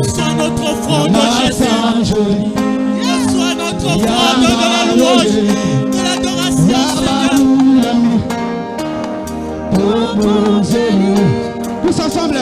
Sois notre offrande, Jésus. Sois notre offrande de la louange, de l'adoration, Seigneur. Tous ensemble.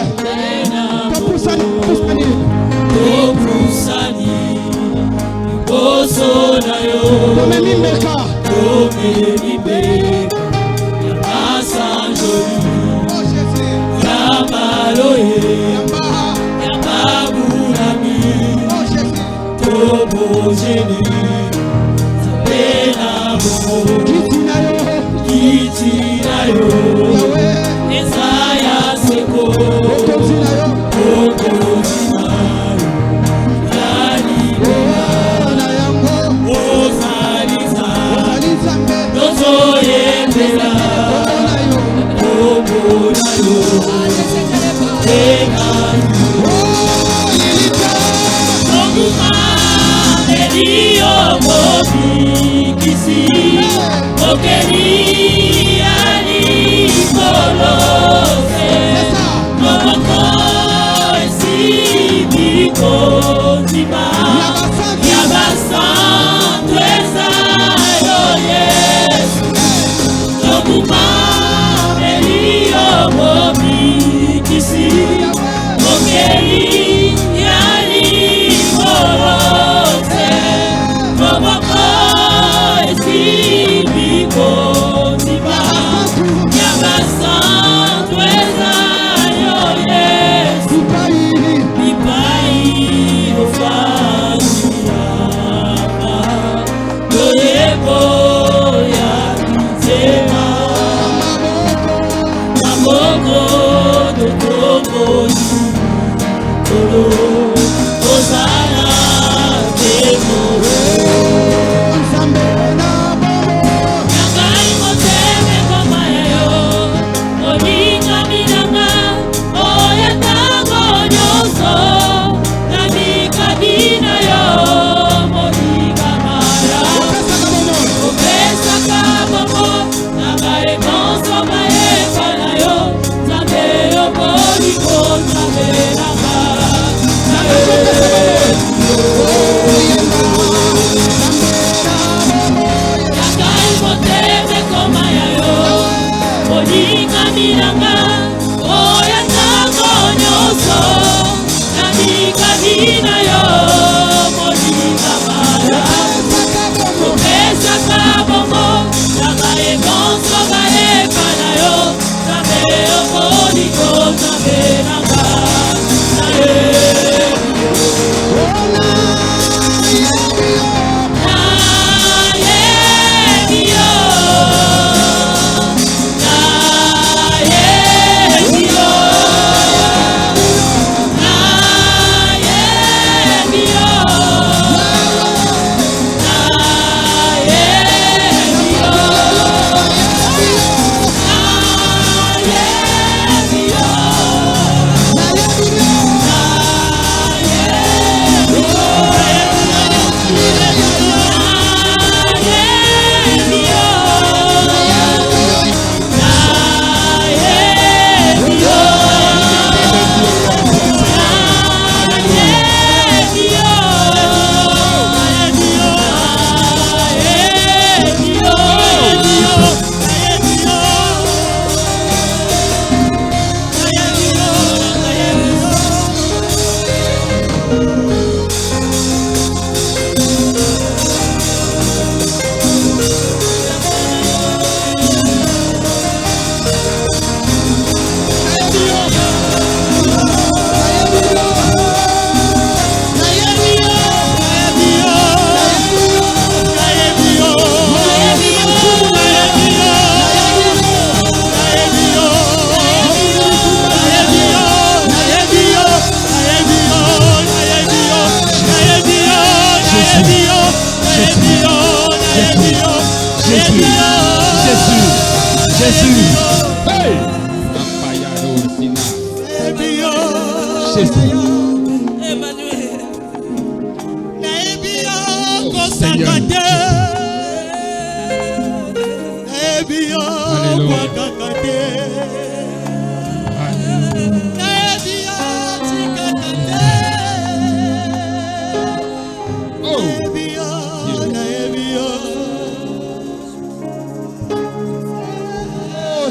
Seigneur.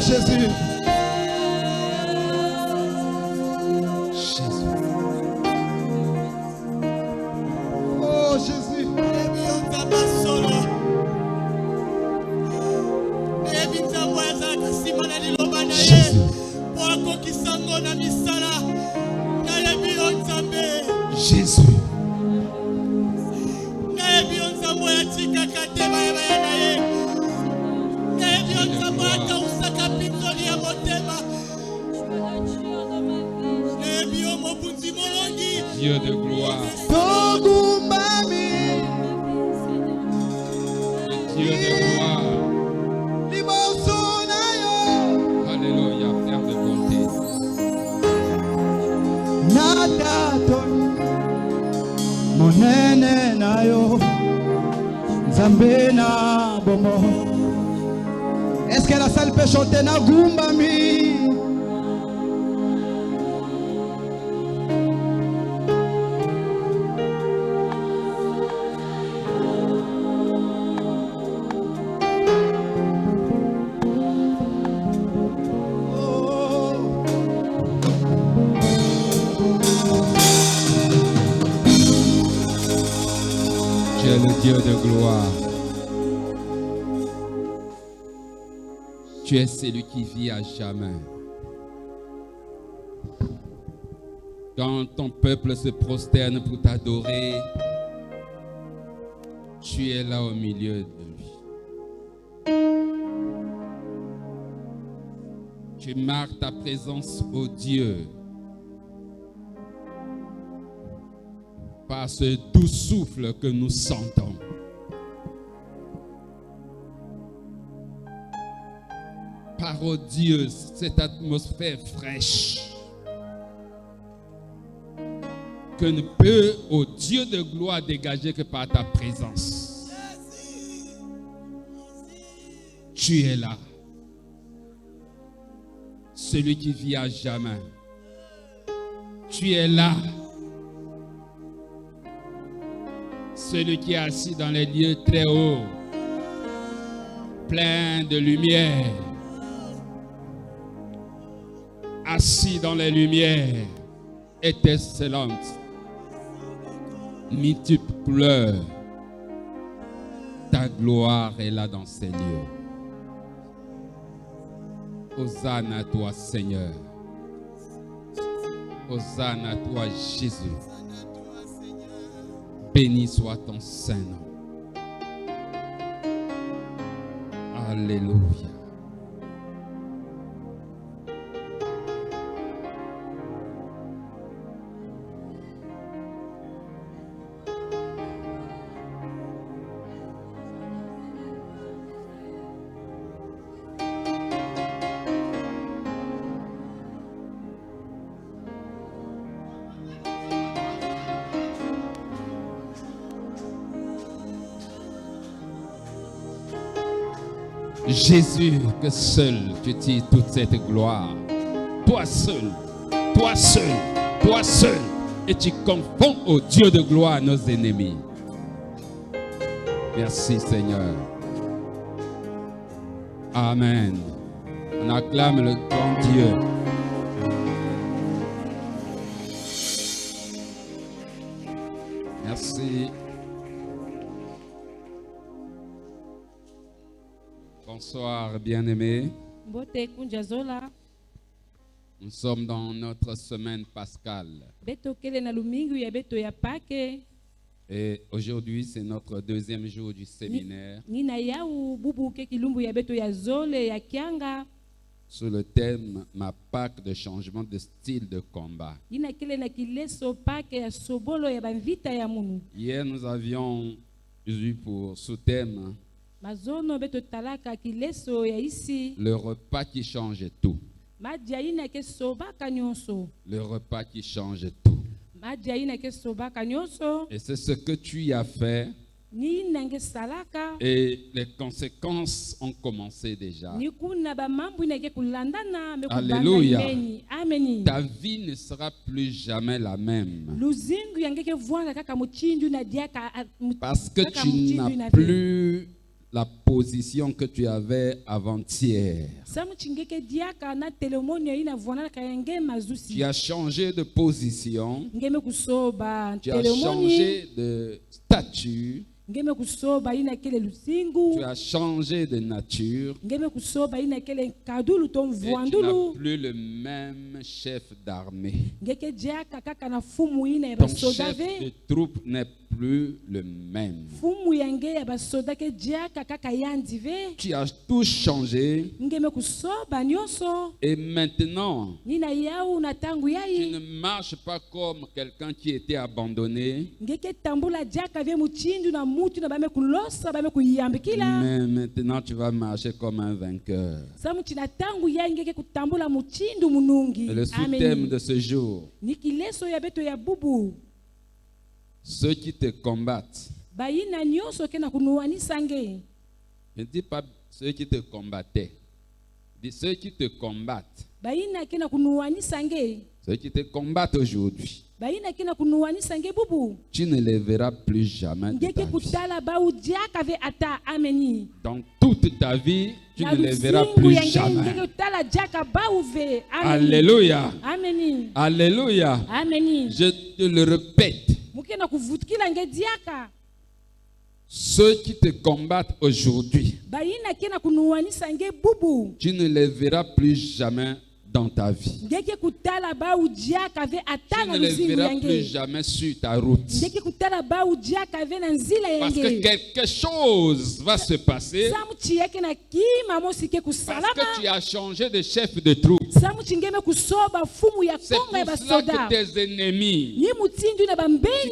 Jésus. Oh Jésus. Jésus. Dieu de gloire. Dieu de gloire. Alléluia, Père de bonté. Monene nayo Nzambe na bomo. Est-ce que la salle peut chanter na gumbami? Tu es le Dieu de gloire. Tu es celui qui vit à jamais. Quand ton peuple se prosterne pour t'adorer, tu es là au milieu de lui. Tu marques ta présence, ô Dieu, par ce doux souffle que nous sentons. Par, ô Dieu, cette atmosphère fraîche que ne peut, ô Dieu de gloire, dégager que par ta présence. Tu es là. Celui qui vit à jamais. Tu es là. Celui qui est assis dans les lieux très hauts, plein de lumière, assis dans les lumières étincelantes, multiples couleurs. Ta gloire est là dans ces lieux. Hosanna à toi, Seigneur. Hosanna à toi, Jésus. Béni soit ton Saint-Nom. Alléluia. Jésus, que seul tu tires toute cette gloire. Toi seul, toi seul, toi seul. Et tu confonds au Dieu de gloire nos ennemis. Merci Seigneur. Amen. On acclame le grand Dieu. Merci. Bonsoir, bien-aimés. Nous sommes dans notre semaine pascale. Et aujourd'hui, c'est notre deuxième jour du séminaire. Sur le thème « Ma Pâque de changement de style de combat ». Hier, nous avions eu pour sous-thème le repas qui change tout. Le repas qui change tout. Et c'est ce que tu y as fait. Et les conséquences ont commencé déjà. Alléluia. Ta vie ne sera plus jamais la même. Parce que tu n'as plus la position que tu avais avant-hier. Tu as changé de position. Tu as changé de statut. Tu as changé de nature. Et tu n'as plus le même chef d'armée. Ton chef de troupe n'est plus le même. Tu as tout changé. Et maintenant, tu ne marches pas comme quelqu'un qui était abandonné. Mais maintenant, tu vas marcher comme un vainqueur. Et le sous-thème de ce jour: ceux qui te combattent. Ne dis pas ceux qui te combattaient. Dis ceux qui te combattent. Ceux qui te combattent aujourd'hui. Tu ne les verras plus jamais de ta vie. Dans toute ta vie, tu ne les verras plus jamais. Alléluia. Alléluia. Je te le répète. Ceux qui te combattent aujourd'hui, tu ne les verras plus jamais dans ta vie. Tu ne les verras plus jamais sur ta route. Parce que quelque chose va se passer. Parce que tu as changé de chef de troupe. C'est pour cela que tes ennemis qui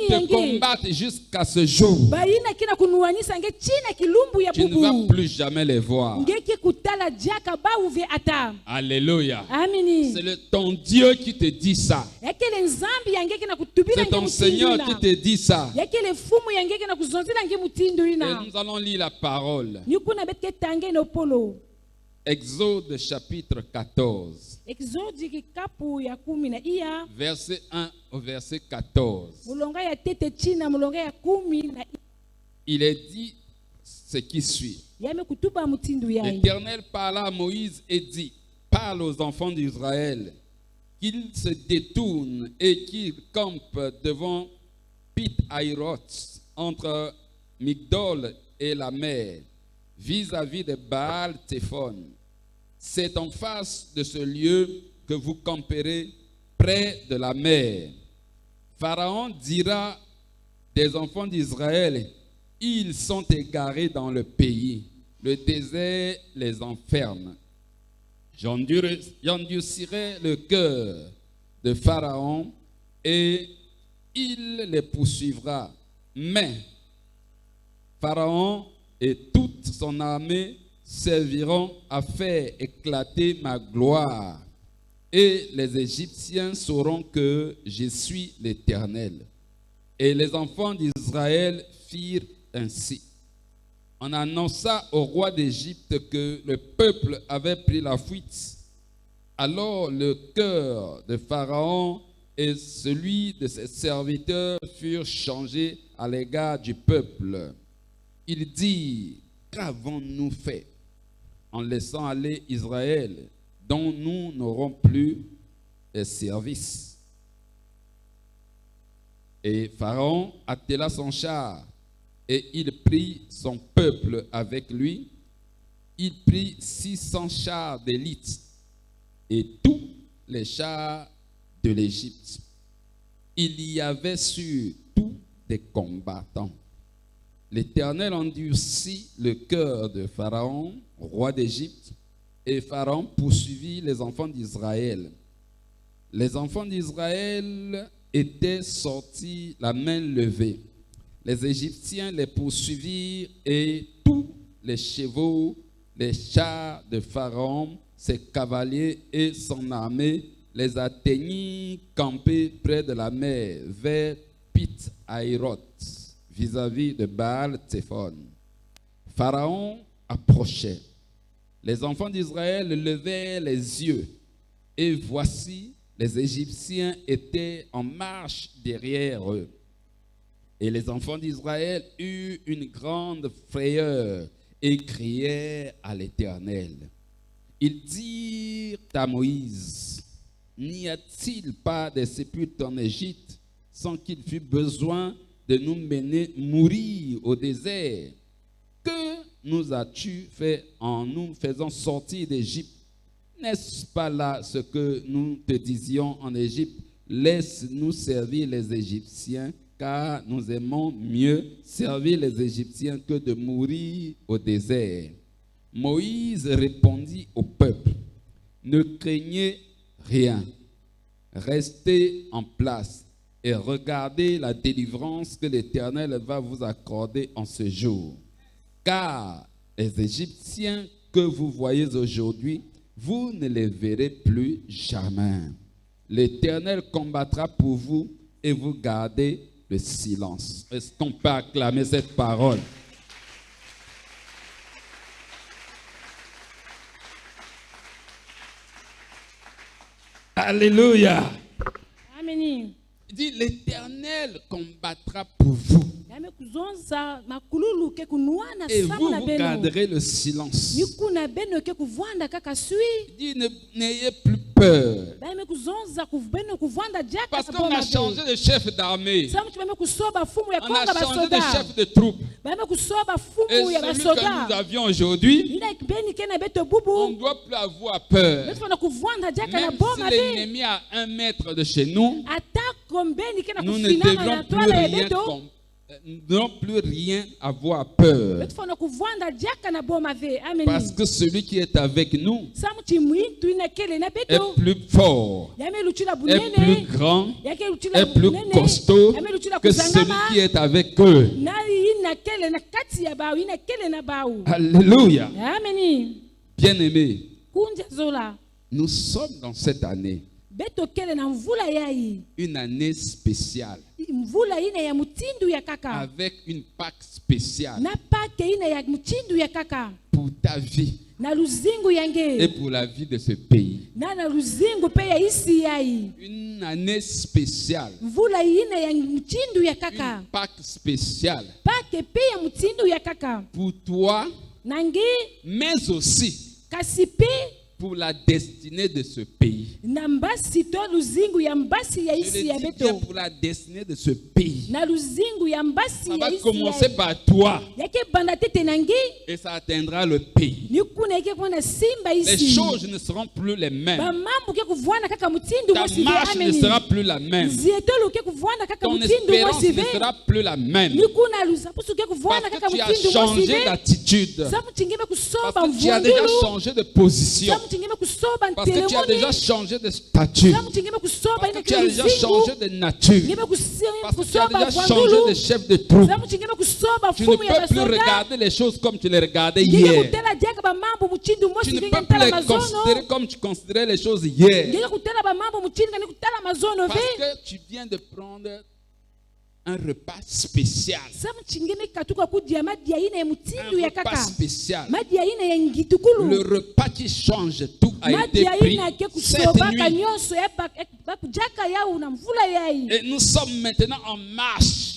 te combattent jusqu'à ce jour, tu ne vas plus jamais les voir. Alléluia. C'est ton Dieu qui te dit ça. C'est ton Seigneur qui te dit ça. Et nous allons lire la parole. Exode chapitre 14. Verset 1 au verset 14. Il est dit ce qui suit. L'Éternel parla à Moïse et dit: parle aux enfants d'Israël qu'ils se détournent et qu'ils campent devant Pith-Hahiroth, entre Migdol et la mer, vis-à-vis de Baal-Téphon. C'est en face de ce lieu que vous camperez près de la mer. Pharaon dira des enfants d'Israël: ils sont égarés dans le pays, le désert les enferme. J'endurcirai le cœur de Pharaon et il les poursuivra. Mais Pharaon et toute son armée serviront à faire éclater ma gloire. Et les Égyptiens sauront que je suis l'Éternel. Et les enfants d'Israël firent ainsi. On annonça au roi d'Égypte que le peuple avait pris la fuite. Alors le cœur de Pharaon et celui de ses serviteurs furent changés à l'égard du peuple. Il dit: qu'avons-nous fait en laissant aller Israël, dont nous n'aurons plus de service? Et Pharaon attela son char. Et il prit son peuple avec lui. Il prit 600 chars d'élite et tous les chars de l'Égypte. Il y avait sur tous des combattants. L'Éternel endurcit le cœur de Pharaon, roi d'Égypte, et Pharaon poursuivit les enfants d'Israël. Les enfants d'Israël étaient sortis la main levée. Les Égyptiens les poursuivirent et tous les chevaux, les chars de Pharaon, ses cavaliers et son armée les atteignirent campés près de la mer vers Pith-Hahiroth, vis-à-vis de Baal-Téphon. Pharaon approchait. Les enfants d'Israël levèrent les yeux et voici, les Égyptiens étaient en marche derrière eux. Et les enfants d'Israël eurent une grande frayeur et crièrent à l'Éternel. Ils dirent à Moïse, n'y a-t-il pas des sépulcres en Égypte sans qu'il fût besoin de nous mener mourir au désert? Que nous as-tu fait en nous faisant sortir d'Égypte? N'est-ce pas là ce que nous te disions en Égypte? Laisse-nous servir les Égyptiens, car nous aimons mieux servir les Égyptiens que de mourir au désert. Moïse répondit au peuple, ne craignez rien, restez en place et regardez la délivrance que l'Éternel va vous accorder en ce jour. Car les Égyptiens que vous voyez aujourd'hui, vous ne les verrez plus jamais. L'Éternel combattra pour vous et vous gardez le silence. Est-ce qu'on peut acclamer cette parole? Alléluia. Amen. Il dit, l'Éternel combattra pour vous. Et vous garderez le silence. Il dit, n'ayez plus peur. Parce qu'on a changé de chef d'armée. On a changé de chef de troupe. Et celui que nous avions aujourd'hui, on ne doit plus avoir peur. Même si l'ennemi a 1 mètre de chez nous, nous ne devons plus rien avoir peur. Parce que celui qui est avec nous est plus fort, est plus grand, est plus costaud que celui qui est avec eux. Alléluia. Bien-aimés, nous sommes dans cette année, une année spéciale, avec une Pâque spéciale pour ta vie et pour la vie de ce pays. Une année spéciale, une Pâque spéciale pour toi, mais aussi pour la destinée de ce pays. Je le dis bien, pour la destinée de ce pays. Ça va commencer par toi et ça atteindra le pays. Les choses ne seront plus les mêmes. Ta marche ne sera plus la même. Ton espérance ne sera plus la même. Parce que tu as changé d'attitude. Parce que tu as déjà changé de position. Parce que tu as déjà changé de statut. Parce que tu as déjà changé de nature. Parce que tu as déjà changé de chef de troupe. Tu ne peux plus regarder les choses comme tu les regardais hier. Tu ne peux plus les considérer comme tu considérais les choses hier. Parce que tu viens de prendre un repas spécial. Un repas spécial. Le repas qui change tout a été pris cette nuit. Et nous sommes maintenant en marche.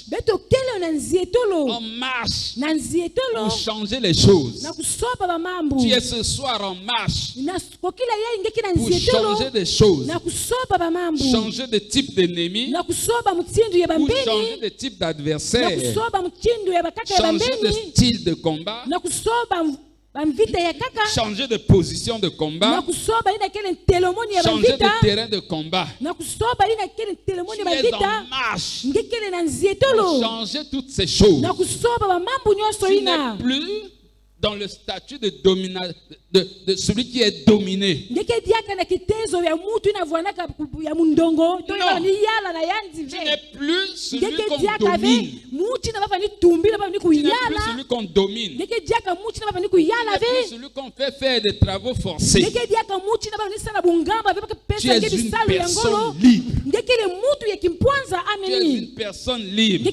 En marche pour changer les choses. Tu es ce soir en marche pour changer des choses. Changer de type d'ennemi. Ou changer de type d'adversaire. Changer de style de combat. Changer de position de combat. Changer de terrain de combat. Tu es en marche pour changer toutes ces choses. Tu n'es plus dans le statut de celui qui est dominé. Tu n'es plus celui qu'on domine. Tu n'es plus celui qu'on domine. Tu n'es plus celui qu'on fait faire des travaux forcés. Tu es une personne libre. Tu es une personne libre.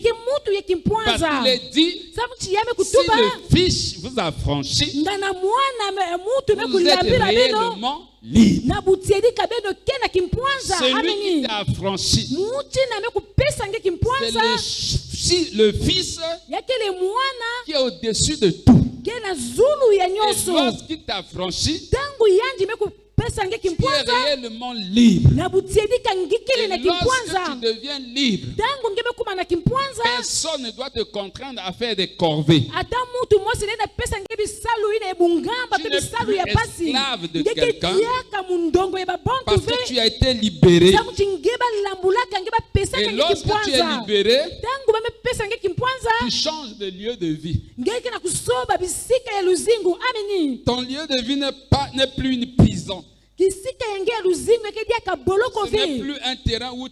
Parce qu'il est dit, si le Fils vous a franchi, vous êtes réellement libre. Celui qui t'a affranchi, c'est le Fils qui est au-dessus de tout. Gena zulu ya Et nyonso. lorsqu'il t'a franchi, Tangu yandi mekupesa nge tu es kimpwanza. réellement libre. Na butiedika ngikile Et na lorsque kimpwanza. tu deviens libre, Tangu nge mekuma na kimpwanza. personne ne doit te contraindre à faire des corvées. Ata mutu mosi nenda pesa nge bisalu ina ebungamba Tu pe n'es bisalu plus ya pasi. esclave de Ngeke quelqu'un. diaka mundongo ya babontu Parce ve. que tu as été libéré. Tangu chingeba lambulaka nge bapesa Et nge lorsque tu es kimpwanza. libéré, Tangu bamepesa nge kimpwanza. tu changes de lieu de vie. Ngeke na kusoba bisika ya luzingu. Amini. Ton lieu de vie n'est plus une prison. Kisika yange ya luzingu yake diaka boloko Ce n'est ve. plus un terrain où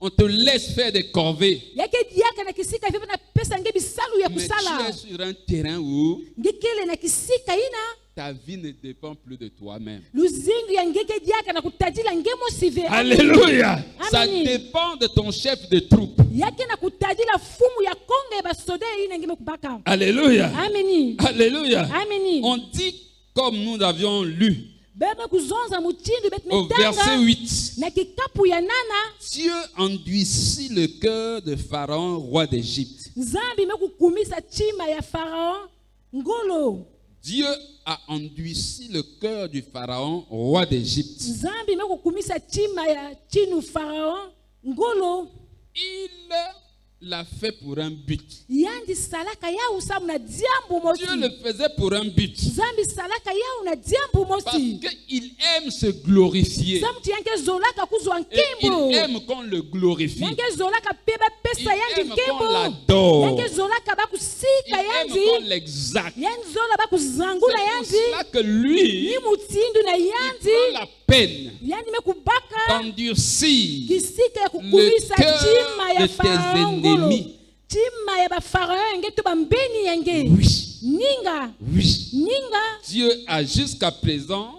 on te laisse faire des corvées. Yake diaka na kisika vipi na pesa nge bisalu ya Mais tu kusala. es sur un terrain où Ngekele na kisika ina. ta vie ne dépend plus de toi-même. Luzingu ya ngeke diaka na kutajila nge mosive. Alléluia. Ça Amen. dépend de ton chef de troupe. Yake na kutajila fumu ya konge ya basoda ina nge mekubaka. Alléluia. Ameni. Alléluia. Ameni. On dit, comme nous avions lu Bebe kuzonza muchindu bet au verset metanga. 8, Na kikapu ya nana. Dieu endurcit le cœur de Pharaon, roi d'Égypte. Nzambi mekukumisa chima ya Farao. Ngolo. Dieu a endurci le cœur du Pharaon, roi d'Égypte. Nzambi mekukumisa chima ya chinu Farao. Ngolo. Il l'a fait pour un but. Yandi salaka ya usamu na diambu mosi. Dieu le faisait pour un but. Nzambi salaka ya una diambu Parce mosi. qu'il aime se glorifier. Zamti yanke zolaka kuzwa Et nkembo. il aime qu'on le glorifie. Yanke zolaka peba Il pesa yandi aime qu'on nkembo. l'adore. Yanke zolaka Il bakusika aime yandi. qu'on l'exacte. Yandi zola C'est bakuzangula pour yandi. cela que lui, Ni mutindu na il yandi. prend la peine Yandi mekubaka. d'endurcir Kisika ya kukumisa le cœur chima ya de tes Farao ngolo. ennemis. Chima ya bafarao yange to bambeni yange. Oui, Ninga. oui. Ninga. Dieu a jusqu'à présent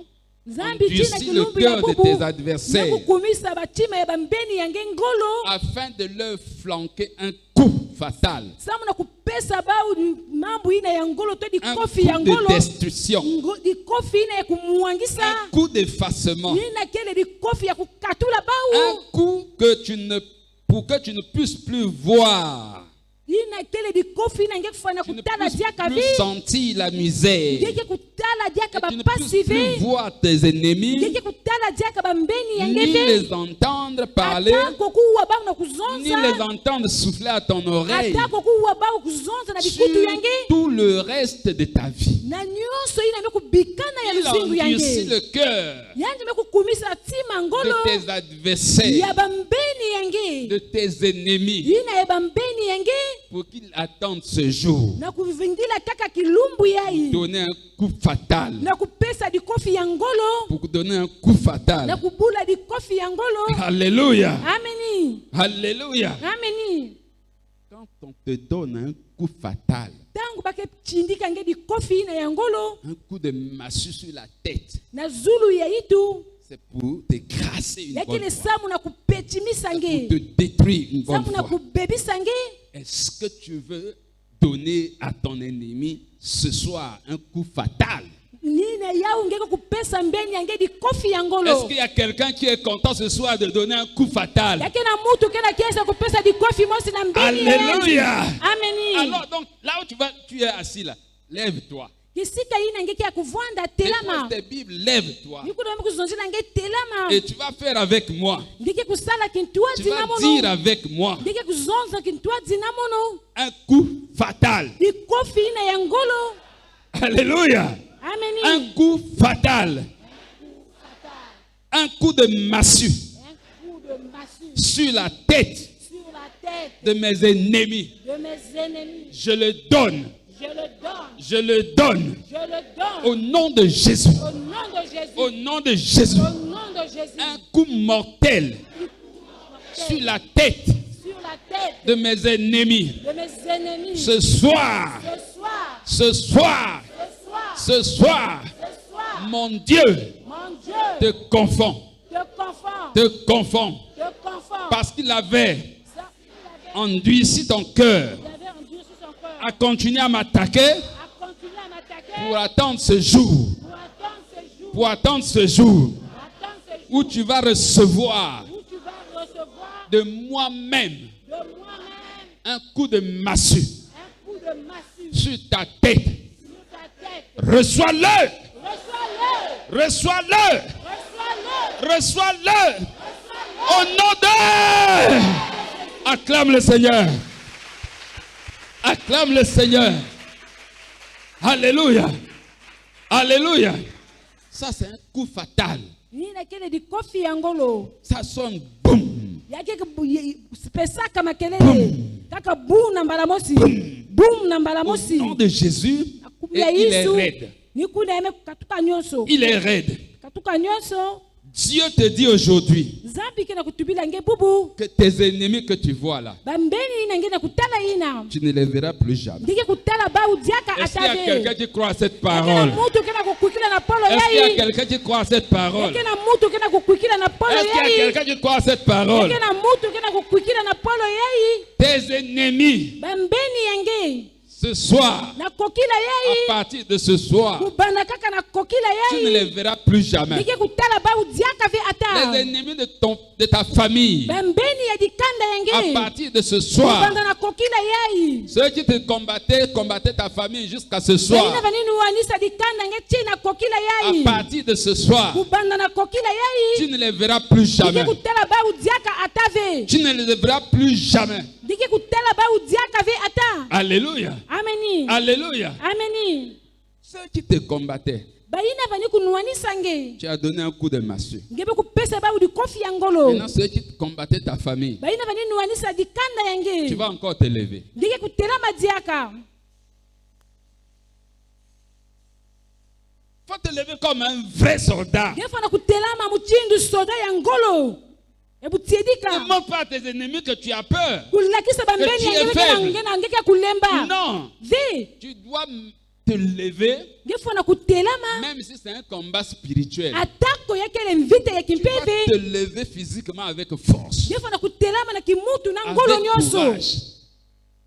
Zambi tina endurci le kilumbu ya cœur de bubu. tes adversaires Nakukumisa bachima ya bambeni yange ngolo. afin de leur flanquer un coup fatal, Samu na kupesa bau mambo ina ya ngolo to di un kofi ya coup de ngolo. destruction, Di kofi ina ya kumuangisa. un coup d'effacement, Nina kele di kofi ya kukatula un bau. coup pour que tu ne puisses plus voir, Nina kele di kofi ina nge kufanya tu ne kutala puisses diaka plus vi. sentir la misère, Ngeke kutala diaka et tu ne bapasi puisses plus vi. voir tes ennemis, Ngeke kutala diaka bambeni yange ni vi. les entendre parler, Atako kuwa bau na ni kuzonza. les entendre souffler à ton oreille, Atako kuwa bau kuzonza na sur bikutu yange. tout le reste de ta vie. Na nyonso ina mekubikana ya Il luzingu endurcit yange. le cœur Yandi mekukumisa tima de ngolo. tes adversaires, Ya bambeni yange. de tes ennemis, Ina ya bambeni yange. pour qu'ils attendent ce jour. Na kuvindila kaka kilumbu yai. Donner un coup fatal. Na kupesa di kofi ya ngolo. Pour donner un coup Na fatal. kubula di kofi ya ngolo. Alléluia. Ameni. Alléluia. Ameni. Quand on te donne un coup fatal, Tangu bake chindika nge di kofi ina ya ngolo. un coup de massue sur la tête, Na zulu ya itu. c'est pour t'écraser une bonne Yakile fois, samu na kupechimisa pour nge. te détruire une bonne Samu na fois. kubebisa nge. Est-ce que tu veux donner à ton ennemi ce soir un coup fatal? Nina yau ngeko kupesa mbeni yange di kofi ya Est-ce ngolo. qu'il y a quelqu'un qui est content ce soir de donner un coup fatal? Yakina mutu kena kiesa kupesa di kofi mosi na mbeni ya Alléluia. Ameni. Alors donc, là où tu es assis là, lève-toi. Kisika ina ngeke ya kuvwanda Dépose telama. tes Bibles, lève-toi. Nikudo mekuzonzila nge telama. Et tu vas faire avec moi. Ngeke kusala kintua Tu vas dinamono. dire avec moi Ngeke kuzonza kintua dinamono. un coup fatal. Di kofi ina ya ngolo. Alléluia. Ameni. Un coup fatal. Un coup de massue Un coup de massue sur la tête sur la tête de mes ennemis. de mes ennemis. Je le donne. Je le donne. Je le donne. Je le donne. Au nom de Jésus. Au nom de Jésus. Au nom de Jésus. Au nom de Jésus. Un coup mortel sur la tête Sur la tête de mes ennemis. de mes ennemis. Ce soir, Ce soir. ce soir, Ce soir. ce soir, Ce soir. mon Dieu Mon Dieu. te confond, Te confond. te confond, Te confond. parce qu'il avait Ça, il endurci ton cœur avait endurci son cœur. à continuer à m'attaquer À continuer à m'attaquer. pour attendre ce jour, Pour attendre ce jour. pour attendre ce jour Attendre ce jour où tu vas recevoir où tu vas recevoir de moi-même de moi-même un coup de massue un coup de massue sur ta tête. sur ta tête. Reçois-le. Reçois-le. Reçois-le. Reçois-le. Reçois-le. Au nom de... Acclame le Seigneur. Acclame le Seigneur. Alléluia. Alléluia. Ça, c'est un coup fatal. Nina kele di kofi yangolo. Ça sonne boum. Yake pesa kama kelele. Kaka boum na mbalamosi. Boum na Au mbalamosi. nom de Jésus, et Ya il est Yesu. raide. Ni kuna eme katuka nyonso. Il est raide. Katuka nyonso. Dieu te dit aujourd'hui Zambi kena kutubila nge bubu. que tes ennemis que tu vois là, Bambeni ina ngena kutala ina. tu ne les verras plus jamais. Ndike kutala ba udiaka Est-ce qu'il y a atave. quelqu'un qui croit à cette Kena parole? mutu kena kukwikila na polo Est-ce qu'il y a yayi. quelqu'un qui croit à cette parole? Kena mutu kena kukwikila na polo Est-ce qu'il y a yayi. quelqu'un qui croit à cette parole? Kena mutu kena kukwikila na polo yayi. Tes ennemis, Bambeni yange. ce soir, Na kokila à yayi. partir de ce soir, Kubana kaka na kokila tu ne yayi. les verras plus jamais. Ndike kutala ba udiaka ve ata. Les ennemis de ta famille, Bambeni ya dikanda à yange. partir de ce soir, Kubanda na kokila yayi. ceux qui te combattaient ta famille jusqu'à ce Baina soir, banini wanisa dikanda nge china kokila à yayi. partir de ce soir, Kubanda na kokila yayi. tu ne les verras plus jamais. Ndike kutala ba udiaka atave. Tu ne les verras plus jamais. Ndike kutala ba udiaka ve ata. Alléluia. Ameni. Alléluia. Ameni. Ceux qui te combattaient, Baina bani kunuwanisa nge. tu as donné un coup de massue. Ngebe kupesa ba udi kofi yangolo. Maintenant, ceux qui combattaient ta famille, Baina bani nuwanisa dikanda yange. tu vas encore te lever. Ndike kutela madiaka. Il faut te lever comme un vrai soldat. Ngefo na kutelama muchindu soda yangolo. Ebu Ne tiedika. montre pas à tes ennemis que tu as peur. Kulakisa bambeni Que tu es yange faible. ngena ngeka kulemba. Non. Ve. Tu dois te lever, Ngefo na kutelama. même si c'est un combat spirituel. Atako yakele mvite ya Tu dois te kimpeve. lever physiquement avec force. Ngefo na kutelama na kimutu na ngolo Avec nyonso. courage.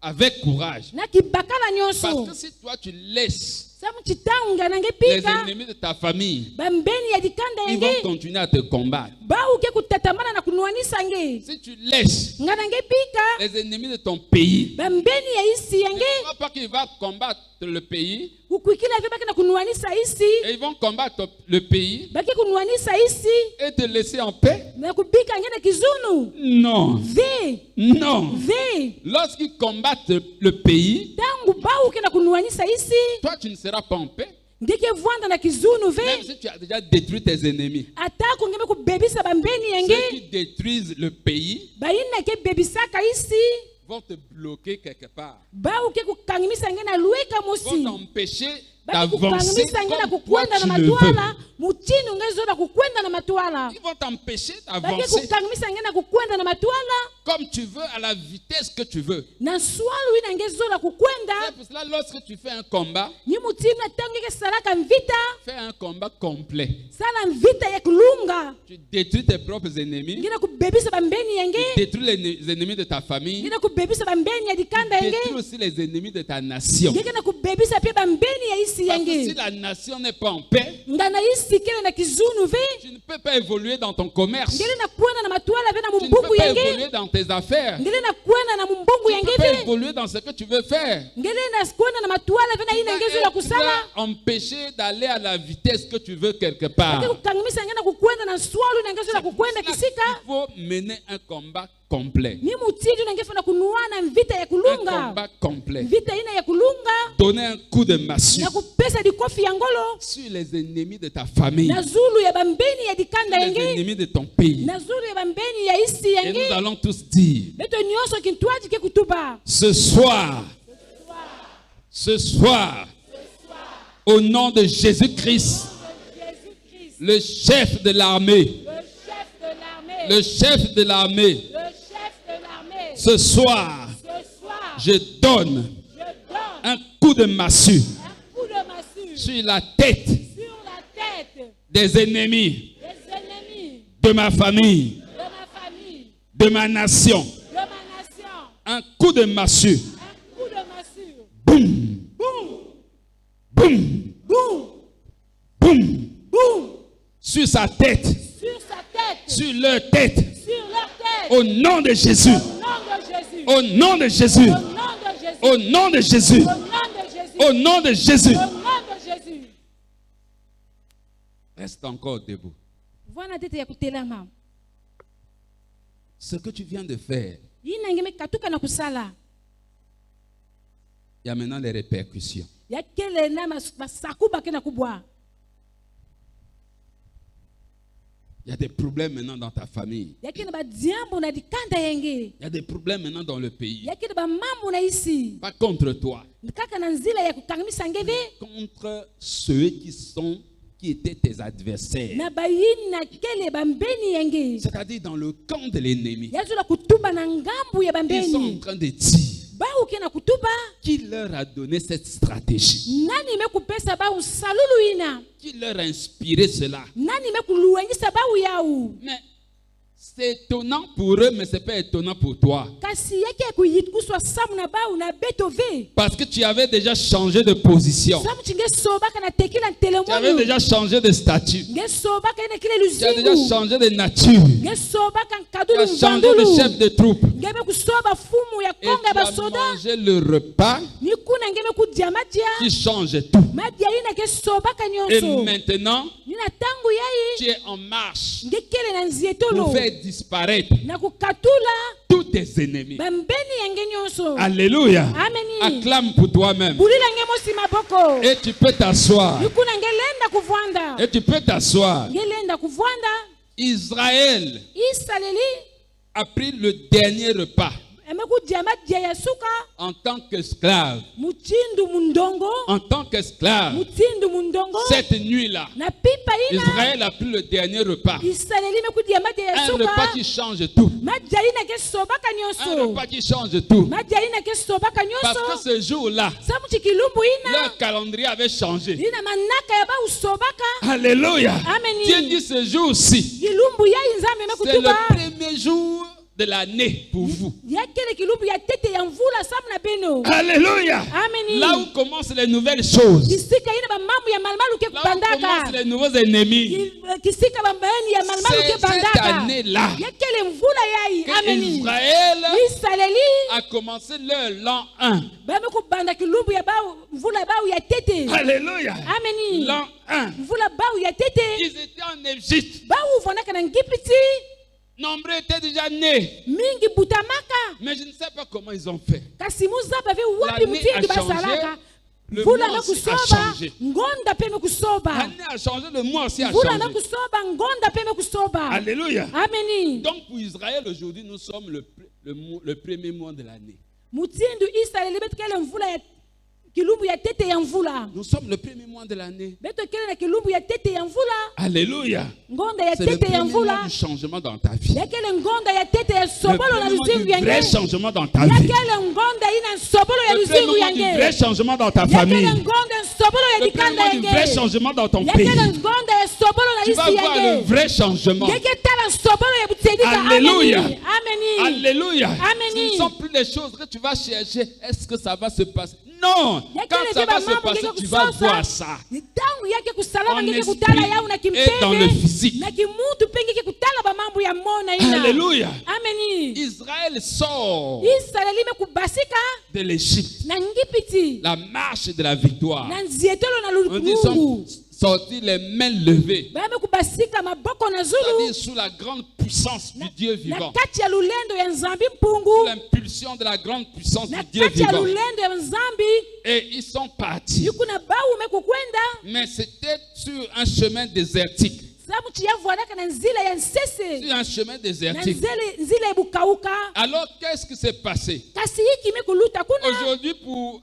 Avec courage. Na kibakala Parce nyonso. que si toi tu laisses Samu chitanga na les ngepika. ennemis de ta famille, Bambeni ya dikanda ils vont yange. continuer à te combattre. Ba uke kutatamana na kunuanisa nge. Si tu laisses Ngana ngepika. les ennemis de ton pays, Bambeni ya isi ne yange. crois pas qu'ils vont combattre le pays Kukwikila vye baki na kunuanisa isi. et ils vont combattre le pays Baki kunuanisa isi. et te laisser en paix. Na kubika ngena kizunu. Non, Ve. non. Ve. Lorsqu'ils combattent le pays, Tangu ba uke na kunuanisa isi. toi tu ne seras pas en paix. Ndike vwanda na kizunu Même ve. si tu as déjà détruit tes ennemis. Atako ngeme kubebisa bambeni Ceux yange. qui détruisent le pays Baina ke bebisaka isi. vont te bloquer quelque part. Ba uke kukangimisa ngena lueka Vont mosi. t'empêcher Baki d'avancer kukangimisa ngena comme toi kukwenda na tu le veux. matwala. Muchinu ngezoda kukwenda na matwala. Ils vont t'empêcher Baki d'avancer kukangimisa ngena kukwenda na matwala. comme tu veux, à la vitesse que tu veux. Na swalu ina ngezoda kukwenda. C'est pour cela, lorsque tu fais un combat, Ni mutimu na tangu ke salaka mvita. fais un combat complet. Sala mvita ya kulunga. Tu détruis tes propres ennemis, Ngena kubebisa bambeni tu yange. détruis les ennemis de ta famille, Ngena kubebisa bambeni ya dikanda tu yange. détruis aussi les ennemis de ta nation. Ngena kubebisa pia bambeni ya isi Parce que si yange. la nation n'est pas en paix, Ngana isi kele na kizunu ve. tu ne peux pas évoluer dans ton commerce. Ngele na kwenda na matwala ve na Tu ne mumbungu peux pas yange. évoluer dans tes affaires. Ngele na kwenda na mumbungu Tu ne yange peux pas ve. évoluer dans ce que tu veux faire. Ngele na kwenda na matwala ve na Tu ina vas ngezo la être kusala. empêché d'aller à la vitesse que tu veux quelque part. Baki kukangimisa ngena kukwenda na swalu na ngezo la kukwenda Cela, kisika. il faut mener un combat complet. Ni mutiju na ngefana kunuana mvita ya Un kulunga. combat complet. Vita ina ya kulunga. Donner un coup de massue Na kupesa di kofi ya ngolo. sur les ennemis de ta famille, Na zulu ya bambeni ya dikanda les yange. ennemis de ton pays. Na zulu ya bambeni ya isi Et nous yange. allons tous dire, Beto nyonso kintuaji ke kutuba. ce soir, au nom de Jésus-Christ, Jésus-Christ, le chef de l'armée, le chef de l'armée. le chef de l'armée, Le chef de l'armée. ce soir, Ce soir, je donne je donne un coup de massue un coup de massue sur la tête sur la tête des ennemis des ennemis de ma famille, de ma famille, de ma nation. de ma nation. Un coup de massue. Un coup de massue. Boum, Boum, boum, boum, boum. boum. Sur sa tête, Sur sa tête, sur leur tête. sur leur tête. Au nom de Jésus. Au nom de Jésus. Au nom de Jésus. Au nom de Jésus. Au nom de Jésus. Au nom de Jésus. Au nom de Jésus. Au nom de Jésus. Reste encore debout. Wana tete ya kutelama. Ce que tu viens de faire, Yina ngeme katuka na kusala. il y a maintenant les répercussions. Ya kele na masakuba kena kubwa. Il y a des problèmes maintenant dans ta famille. Ya kele ba diambo na dikanda yenge. Il y a des problèmes maintenant dans le pays. Ya kele ba mambo na isi. Pas contre toi. Kaka na nzila ya kukangamisa ngeve. Contre ceux qui étaient tes adversaires. Na bayini na kele bambeni yenge. C'est-à-dire dans le camp de l'ennemi. Ya zula kutuba na ngambu ya Ils sont en bambeni. train de dire. Ba ukena kutuba. Qui leur a donné cette stratégie? Nani mekupesa ba usalulu ina. Qui leur a inspiré cela? Nani mekuluwengisa ba uyau. Mais c'est étonnant pour eux, mais ce n'est pas étonnant pour toi. Kasi yake kuyikuswa samu na ba una betove. Parce que tu avais déjà changé de position. Samu chinge soba kana tekila Tu avais telemonu. déjà changé de statut. Nge soba kana kile Tu as déjà luzingu. changé de nature. Nge soba kan Tu kadulu as changé de mvandulu. chef de troupe. Ngebe kusoba fumu ya Et konga tu ba as soda. mangé le repas Nikuna ngebe kudia madia. qui change tout. Madia ina ke soba Et kanyonso. maintenant, Nina tangu yai. tu es en marche Nge kele na nzietolo. pour faire disparaître Na kukatula tous tes ennemis. bambeni yange nyonso. Alléluia. Ameni. Acclame pour toi-même. Bulila nge mosi maboko. Et tu peux t'asseoir. Nikuna nge lenda kuvwanda. Et tu peux t'asseoir. Nge lenda kuvwanda. Israël Isaleli a pris le dernier repas amekudia madia ya suka. en tant qu'esclave. Mutindu mundongo. En tant qu'esclave, Mutindu mundongo. cette nuit-là, Na pipa ina. Israël a pris le dernier repas. Isaleli mekudia madia ya Un repas suka. qui change tout. Madia ina ke sobaka Un nyonso. repas qui change tout. Madia ina ke sobaka Parce que nyonso. ce jour-là, Samu chikilumbu ina. leur calendrier avait changé. Ina manaka ya ba usobaka. Alléluia. Amen. Dieu dit ce jour-ci, Kilumbu ya inzambe c'est le mekutuba. premier jour de l'année pour vous. Ya kele kilumbu ya tete ya mvula samu na beno. Alléluia. Amen. Là où commencent les nouvelles choses. Kisika ina ba mambo ya malmalu ke Là où commencent kubandaka. les nouveaux ennemis. Kisika bambani ya malmalu C'est ke cette bandaka. année-là Ya kele mvula yai. que Amen. Israël Isaleli a commencé leur l'an 1. bame kubanda kilumbu ya bau mvula bau ya tete. Alléluia. Amen. L'an 1. Mvula bau ya tete. Ils étaient en Égypte. Bau vonaka na ngipiti. Nombreux étaient déjà nés. Mingi butamaka. Mais je ne sais pas comment ils ont fait. Kasi muzaba ve wapi L'année mutindi a changé, basalaka. le Mvula mois na aussi a kusoba. changé. Ngonda pe mekusoba. L'année a changé, le mois aussi a Mvula na changé. kusoba. Ngonda pe mekusoba. Alléluia. Amen. Donc pour Israël, aujourd'hui, nous sommes le premier mois de l'année. Mutindu Israeli betu kele mvula ya kilumbu ya tete ya mvula. Nous sommes le premier mois de l'année. Betu kele na kilumbu ya tete ya mvula. Alléluia. Ngonda ya C'est le tete ya premier mois mvula. du changement dans ta vie. Ya kele ngonda ya tete ya Le sobolo na premier mois luzingu du ya vrai nge. changement dans ta Ya vie. kele ngonda ina sobolo ya Le luzingu premier ya mois du vrai nge. changement dans ta Ya famille. kele ngonda sobolo ya Le premier dikanda mois ya du vrai nge. changement dans ton Ya pays. kele ngonda ya sobolo na Tu vas lisi ya voir le nge. vrai changement. Ya kele tala sobolo ya butsedika. Alléluia. Amen. Alléluia. Amen. Ce ne sont plus les choses que tu vas chercher. Est-ce que ça va se passer? Non. Ya Quand kele ça kiba va se mambo passer, ngeke tu vas kusosa. voir ça. Ni tangu yake kusalama En ngeke esprit kutala yao na et dans le kimpende physique. na kimutu pe ngeke kutala ba mambo ya mona ina. Alléluia. Amen. Israël sort Israeli mekubasika de l'Égypte. na ngipiti La marche de la victoire. na nzietolo na On dit sont lungu. sortis les mains levées. Ba mekubasika maboko na zulu C'est-à-dire sous la grande puissance du Dieu na vivant. kati ya lulendo ya nzambi Sous mpungu l'impulsion de la grande puissance na du Dieu kati ya vivant. lulendo ya nzambi Et ils sont partis. yukuna bau mekukwenda Mais c'était sur un chemin désertique. samu chiyavwanaka na nzila ya nsese Sur un chemin na désertique. nzila ebukauka Alors qu'est-ce qui s'est passé? kasi hiki mekuluta kuna Aujourd'hui, pour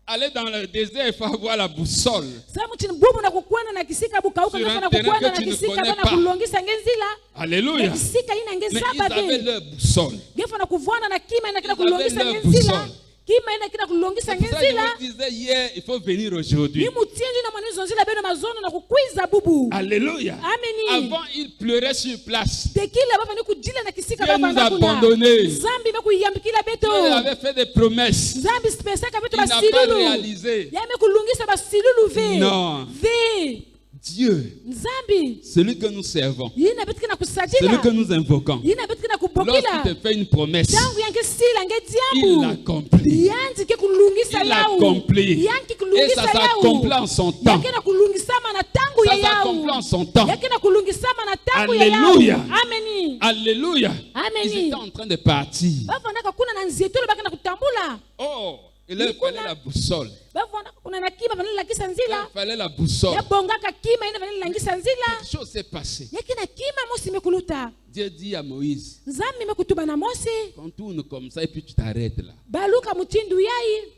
aller dans le désert, il faut avoir la boussole. samu chini bubu na kukwenda na kisika bukauka Sur un ngefana terrain kukwenda que na tu ne kisika connais bana pas. kulongisa ngenzila Alléluia. na kisika ina Mais ils ngesaba avaient be leur boussole. ngefana kuvwana na kima ina kina Ils avaient kulongisa leur ngenzila boussole. kima ina kina kulongisa C'est pour ça que je ngenzila vous disais hier, il faut venir aujourd'hui. ni mutinji na mwanizo nzila beno mazono na kukwiza bubu Alléluia. Ameni. Avant, ils pleuraient sur place. tekila baba ni kujila na kisika Dieu baba nous a kuna abandonnés. zambi mekuyambikila beto Dieu avait fait des promesses. zambi spesaka beto Il n'a pas basilulu réalisé. yame kulungisa basilulu ve Non. ve Dieu, nzambi celui que nous servons, yina betikina celui kusajila que nous invoquons, yina betikina il pokila lorsqu'il te fait une promesse, tangu yange sila nge il diambu l'accomplit. yanzi ke kulungisa Il yao l'accomplit. yanki Et kulungisa ça yao s'accomplit en son temps. yake na kulungisama na tangu ya Ça s'accomplit en yao son temps. yake na kulungisama na tangu ya Alléluia. yao ameni Alléluia. Amen. Ils étaient en train de partir. bavandaka kuna na nzeto baka na kutambula Oh, il leur fallait la boussole. bavandaka kuna na kima vanela lakisa Il nzila leur fallait la boussole. yabongaka kima ina vanela langisa nzila Quelque chose s'est passé. yake na kima mosi mekuluta Dieu dit à Moïse, nzambi mekutuba na mosi quand tourne comme ça et puis tu t'arrêtes là. baluka mutindu yai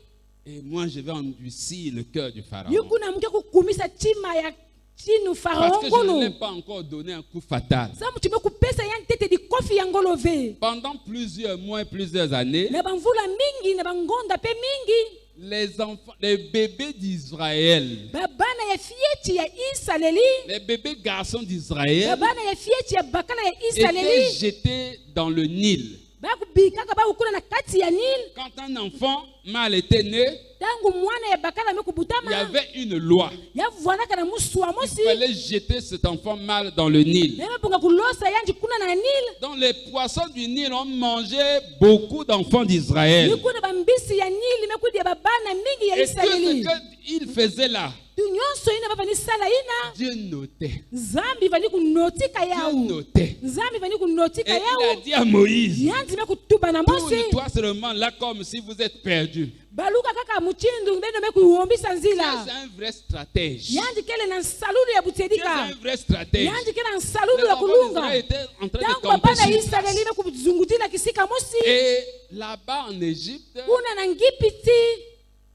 Et moi je vais endurcir le cœur du pharaon. yukuna mke kukumisa chima ya chinu Parce farao que je ne ngolo l'ai pas encore donné un coup fatal. sa mutume kupesa ya ntete di kofi ya ngolo ve Pendant plusieurs mois et plusieurs années, na bamvula mingi na bangonda pe mingi les enfants, les bébés d'Israël, babana ya fieti ya Israeli les bébés garçons d'Israël babana ya fieti ya bakala ya étaient Israeli jetés dans le Nil. bakubikaka bakukula na kati ya Nil Quand un enfant mâle était né, tangu mwana ya bakala il y mekubutama avait une loi. yavwanaka na musu wa Il mosi fallait jeter cet enfant mâle dans le Nil. nemepunga kulosa yanji kuna na Nil Donc les poissons du Nil ont mangé beaucoup d'enfants d'Israël. nikuna bambisi ya Nil mekudia babana mingi ya Et tout Israeli ce qu'ils faisaient là, tu nyonso ina bavani sala ina Dieu notait. nzambi vani kunotika Dieu yao notait. nzambi vani Et kunotika il a yao dit à Moïse, yanzi mekutuba na mosi tourne-toi seulement là comme si vous êtes perdu. baluka kaka muchindu beno mekuiwombisa Dieu nzila c'est un vrai stratège. yanji kele na nsalulu ya Dieu c'est butsedika un vrai stratège. yanji kele na nsalulu Les ya enfants kulunga d'Israël étaient en train de tangu camper babana ya sur Israeli place. mekuzungutila kisika mosi Et là-bas en Égypte, kuna na ngipiti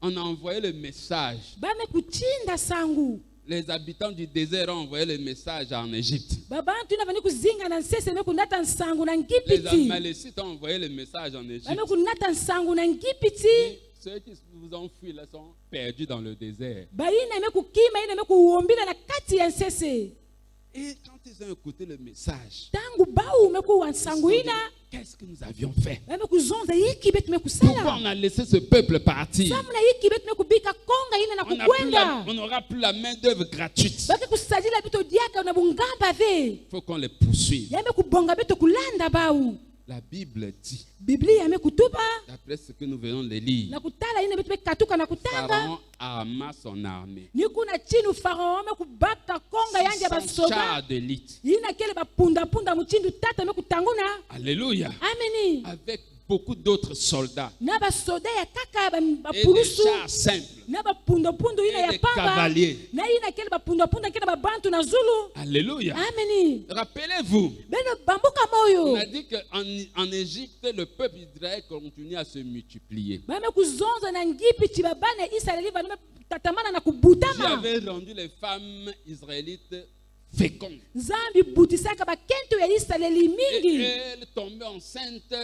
on a envoyé le message. bamekuchinda sangu Les habitants du désert ont envoyé le message en Égypte. babantu ina vani kuzinga na nsese mekunata nsangu na Les ngipiti Amalécites ont envoyé le message en Égypte. bamekunata nsangu na ngipiti Et ceux qui vous ont fui là sont perdus dans le désert. baina mekukima ina mekuwombila na kati ya nsese Et quand ils ont écouté le message, tangu bau mekuwa ils se nsangu sont dit, ina qu'est-ce que nous avions fait? bamekuzonza yiki betu Pourquoi mekusala on a laissé ce peuple partir? samuna yiki betu mekubika konga ina na kukwenda On n'aura plus la main d'œuvre gratuite. bake kusadila bito diaka na bungamba ve Il faut qu'on les poursuive. yame kubonga beto kulanda bau La Bible dit, biblia yamekutuba d'après ce que nous venons de lire, na kutala ina betu mekatuka na kutanga Pharaon arma son armée. nikuna chinu farao mekubaka konga yanja 600 basoda chars d'élite. ina kele bapundapunda muchindu tata mekutanguna Alléluia. ameni Avec beaucoup d'autres soldats. na basoda ya kaka Et des bapulusu chars simples. na bapundapundu ina Et ya des pamba cavaliers. na ina kele bapundapunda kele babantu na zulu Alléluia. ameni Rappelez-vous, beno bambuka on moyo a dit qu'en Égypte, le peuple d'Israël continue à se multiplier. bamekuzonza na ngipiti babana ya Israeli bana tatamana na Dieu kubutama avait rendu les femmes israélites fécondes. nzambi butisaka bakento ya Israeli Et mingi elles tombaient enceintes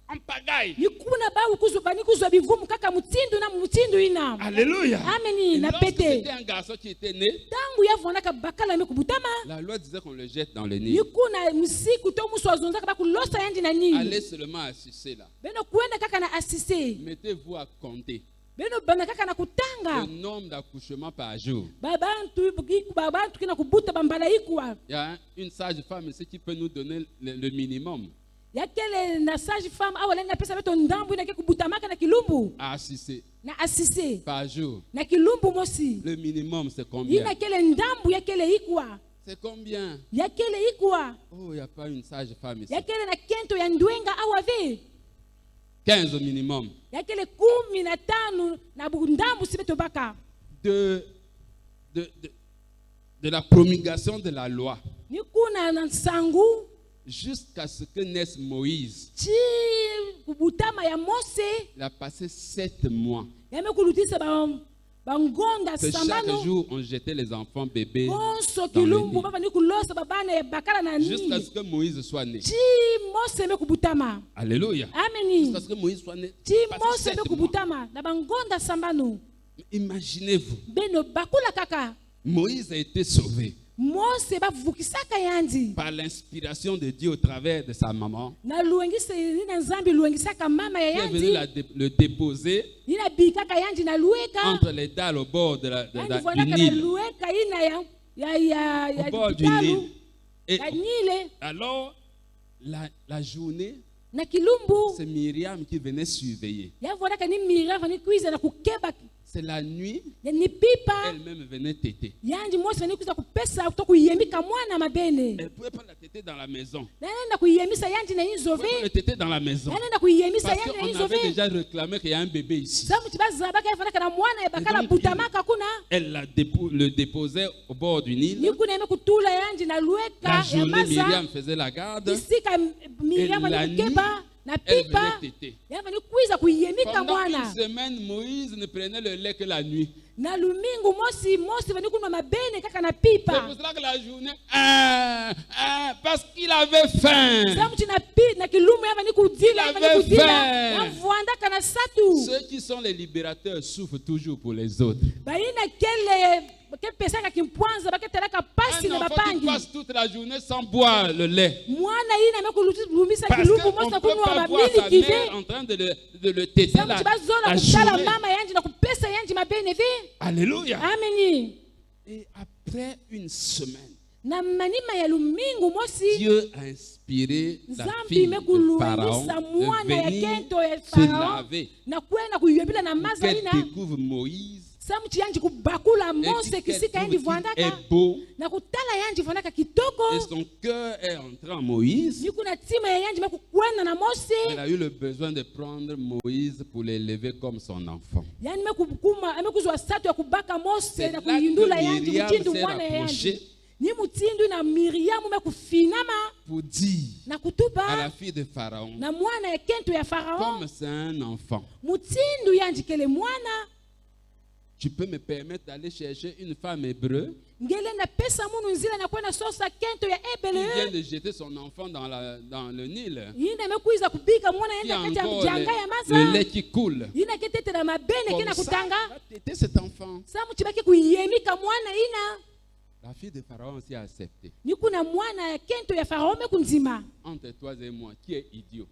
en pagaille. nikuna bawu kuzwa bani bivumu kaka mutindu na mutindu ina Alléluia. ameni Et na lorsque pete c'était un garçon qui était né, tangu yavonaka bakala mekubutama la loi disait qu'on le jette dans le Nil. nikuna musiku to musu azonzaka bakulosa yandi na nini Allez seulement assister là. beno kuenda kaka na asise Mettez-vous à compter beno bana kaka na kutanga le nombre d'accouchements par jour. babantu kina kubuta bambala ikwa Il y a une sage-femme ici qui peut nous donner le minimum yakele na sage femme awala na pesa beto ndambu ina ke kubutamaka na kilumbu à assister na asise par jour. na kilumbu mosi Le minimum, c'est combien? ina kele ndambu yakele ikwa C'est combien? yakele ikwa Oh, il n'y a pas une sage-femme ici. yakele na kento ya ndwenga awave 15 au minimum. yakele 15 na ndambu sibeto baka De la promulgation de la loi nikuna na nsangu jusqu'à ce que naisse Moïse. chi kubutama ya Mose Il a passé 7 mois. yamekulutisa bangonda Que chaque sambano jour, on jetait les enfants bébés bonso dans le kilumbu Nil. baba nikulosa babana ya bakala na Jusqu'à ce nini que Moïse soit né. chi Mose mekubutama Alléluia. ameni Jusqu'à ce que Moïse soit né. chi Passé Mose 7 mois. mekubutama na bangonda sambano Imaginez-vous, beno bakula kaka Moïse a été sauvé Mose bavukisaka yandi par l'inspiration de Dieu au travers de sa maman. na luengisa ina nzambi luengisaka mama ya Qui est venu yandi le déposer ina bikaka yandi na lueka entre les dalles au bord yandi du vonaka na Nil. lueka ina ya Au bord du kitalu Nil. Et ya Nile alors, La journée, na kilumbu c'est Myriam qui venait surveiller. yavonaka ni Miriam vani kuiza na kukeba C'est la nuit, ni pipa elle-même venait téter. yanji mosi vani kuiza kupesa kutoka kuyemika mwana mabene Elle ne pouvait pas la téter dans la maison. naenda kuyemisa yanji na Elle inzove pouvait pas le téter dans la maison. naenda kuyemisa Parce yanji na qu'on avait inzove déjà réclamé qu'il y a un bébé ici. samu tibaza baka yafanaka na mwana yabakala donc, butamaka kuna Elle le déposait au bord du Nil. nikuna yeme kutula yanji na La lueka ya journée, maza Myriam faisait la garde. isika Miriam Et la vani kukeba na Elle pipa venait téter. yavani kuiza kuyemika Pendant mwana une semaine, Moïse ne prenait le lait que la nuit. na lumingu mosi vani kunwa mabene kaka na C'est pipa pour cela que la journée, parce qu'il avait faim. samu tina pi na kilumbu yavani kudila Il yavani avait kudila faim. yavwandaka na satu Ceux qui sont les libérateurs souffrent toujours pour les autres. balina ke pesaka kimpwanza baketelaka pasi Un na enfant qui bapangi passe toute la journée sans boire le lait. mwana yina amekulumisa Parce kilumbu qu'on mosi ne na peut kunwa pas voir sa mamiliki mère ve en train de le téter samu la tibazola kusala journée. mama yanji na kupesa yanji mabene ve Alléluia. ameni Et après une semaine, na manima ya lumingu mosi Dieu a inspiré la nzambi fille de Pharaon imekulumisa de mwana ya venir kento ya se farao laver na kwenda kuyebila na pour maza qu'elle ina découvre Moïse samu chiyanji kubakula et mose qu'elle kisika trouve yanji qu'il vwandaka est beau na kutala yanji vwandaka et kitoko son cœur est entré en Moïse. niku na tima ya yanji mekukwenda na mose Elle a eu le besoin de prendre Moïse pour l'élever comme son enfant. yani mekukuma amekuzwa satu ya kubaka mose C'est na là que kuyindula yanji Myriam mutindu s'est mwana ya yanji rapprochée ni mutindu na miriamu mekufinama pour dire na à la kutupa fille de Pharaon, na mwana ya kento ya farao comme c'est un enfant, mutindu yanji kele mwana tu peux me permettre d'aller chercher une femme hébreu ngele na pesa munu nzila na kwenda sosa kento ya qui vient ebele de jeter son enfant dans le Nil, yina amekuiza kubika mwana qui a yenda kati ya encore mjanga ya le maza lait qui coule. yina ketetela mabene Comme kena ça, kutanga va téter cet enfant. samu chibaki kuyemika mwana ina La fille de Pharaon aussi a accepté. nikuna mwana ya kento ya farao mekunzima Entre toi et moi, qui est idiot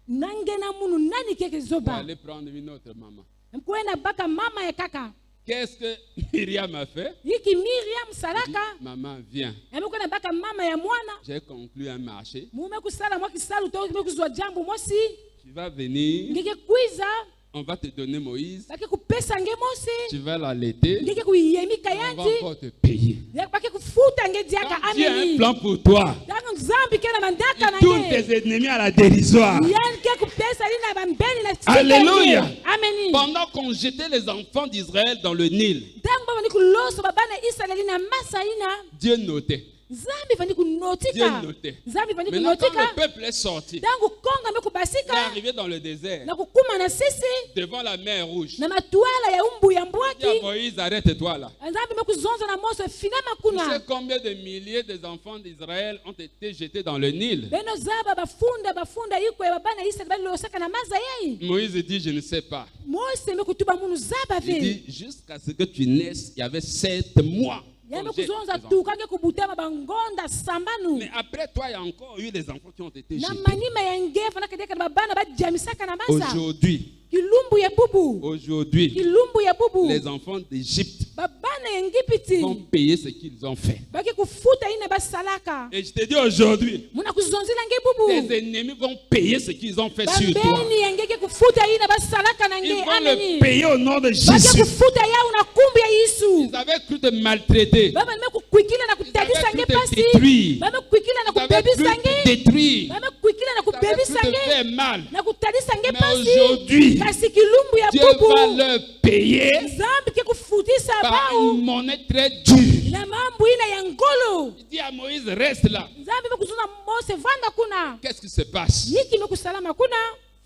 nangena munu nani keke pour zoba aller prendre une autre maman? mkwenda baka mama ya kaka Qu'est-ce que Myriam a fait? yiki Miriam Elle dit, salaka maman, viens. amekwenda baka mama ya mwana J'ai conclu un marché. mume kusala mwa kisalu to mekuzwa jambo mosi Tu vas venir, ngeke kwiza on va te donner Moïse. baki kupesa nge mosi Tu vas l'allaiter. ngeke kuyemika On va yanji encore te payer. baki kufuta nge diaka Quand Dieu a un ameni plan pour toi, dango nzambi kena mandaka na il tourne nge tes ennemis à la dérisoire. yani ke kupesa lina bambeni na sika Alléluia. nge. ameni Pendant qu'on jetait les enfants d'Israël dans le Nil, ntango baba ni kuloso babana israeli na masa ina Dieu notait. nzambi vani Dieu kunotika notait. nzambi vani Maintenant, quand kunotika le peuple est sorti, ntango konga il est mekubasika arrivé dans le désert, na kukuma na sisi devant la mer rouge. na matwala ya umbu ya Il dit à mbwaki Moïse, arrête-toi là. nzambi mekuzonza na moso finama Tu sais kuna combien de milliers des enfants d'Israël ont été jetés dans le Nil? beno zaba bafunda iko ya babana israeli balilosaka na maza yei Moïse dit, je ne sais pas. mose mekutuba munu zaba Il ve dit, jusqu'à ce que tu naisses, il y avait 7 mois. yame qu'on jette kuzonza les enfants. tukange kubutama bangonda sambanu Mais après toi, il y a encore eu des enfants qui ont été na jetés. manima ya ngefa nakadeka na babana bajamisaka na masa Aujourd'hui, kilumbu ya bubu aujourd'hui, kilumbu ya bubu les enfants d'Égypte babana ya ngipiti vont payer ce qu'ils ont fait. baki kufuta ina basalaka Et je te dis aujourd'hui, muna kuzonzela nge bubu tes ennemis vont payer ce qu'ils ont fait sur toi. bambeni ya ngeke kufuta ina basalaka na Ils nge vont ameni le payer au nom de baki Jésus. kufuta yao na kumbu ya yesu Ils avaient cru te maltraiter. baba nimekukwikila na kutadisa Ils nge avaient cru te pasi détruire. bamekukwikila na Ils avaient cru kubebisa te nge détruire. bamekukwikila na Ils avaient cru kubebisa te nge faire mal. na kutadisa nge Mais pasi aujourd'hui, kasi kilumbu ya Dieu va bubu leur payer nzambi ke kufutisa par bao une monnaie très dure. na mambo ina ya ngolo Il dit à Moïse, reste là. nzambi mekuzuna mose vanda kuna Qu'est-ce qui se passe? yiki mekusalama kuna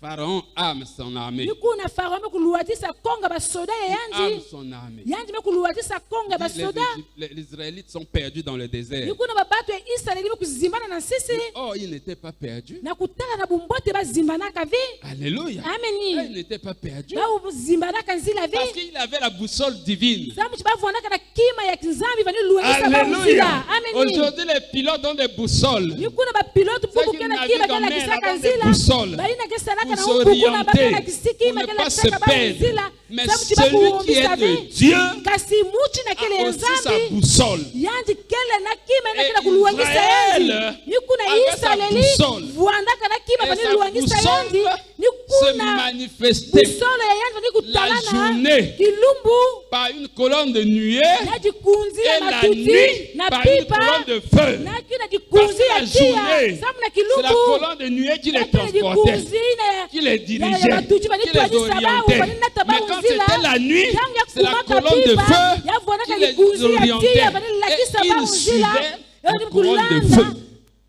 Pharaon arme son armée. nikuna farao mekuluatisa konga basoda ya Arme yanji son armée. yanji mekuluatisa konga Les, basoda les Israélites sont perdus dans le désert. nikuna babato ya israeli mekuzimbana na sisi Oh, ils n'étaient pas perdus. na kutala na bumbote bazimbanaka vi Alléluia. Ils ameni n'étaient pas perdus. bazimbanaka nzila Parce vi qu'il avait la boussole divine. nzambi bavwanaka na kima ya nzambi vaniluelisa bamzila Alléluia. ameni Aujourd'hui, les pilotes ont des boussoles. nikuna bapilote Ceux bubu qui kena naviguent kima en mer kelakisaka là-bas des nzila boussoles bainakesalaka pour na s'orienter, ubukuna bakelakisi pour kima ne pas se kelakisaka perdre. banzila Mais nzambi celui qui tibakuombisa est de vi Dieu kasi muchi na kele a ya aussi sa nzambi boussole. yanji kele na kima Et nakela kuluwangisa yanji Israël nikuna avait sa israeli boussole. vwana Et vani ça luangisa vous yandi semble ni se kuna manifester busolo ya yandi vani kutalana journée kilumbu par une colonne de nuée na dikunzi ya et la matuti nuit na par une pipa colonne de feu. na kina Parce dikunzi que ya la tia journée, samu na c'est la kilumbu colonne de nuée qui les na kina transportait, dikunzi qui les ya dirigeait, matuti vani qui les twalisa bawu orientait. vani nata Mais bawu quand nzila c'était la nuit, tangu ya c'est la kumaka colonne de pipa feu ya vonaka qui les dikunzi ya tia orientait. vani Et lakisa bawu ils nzila suivaient la Yoni colonne de kulanda. feu.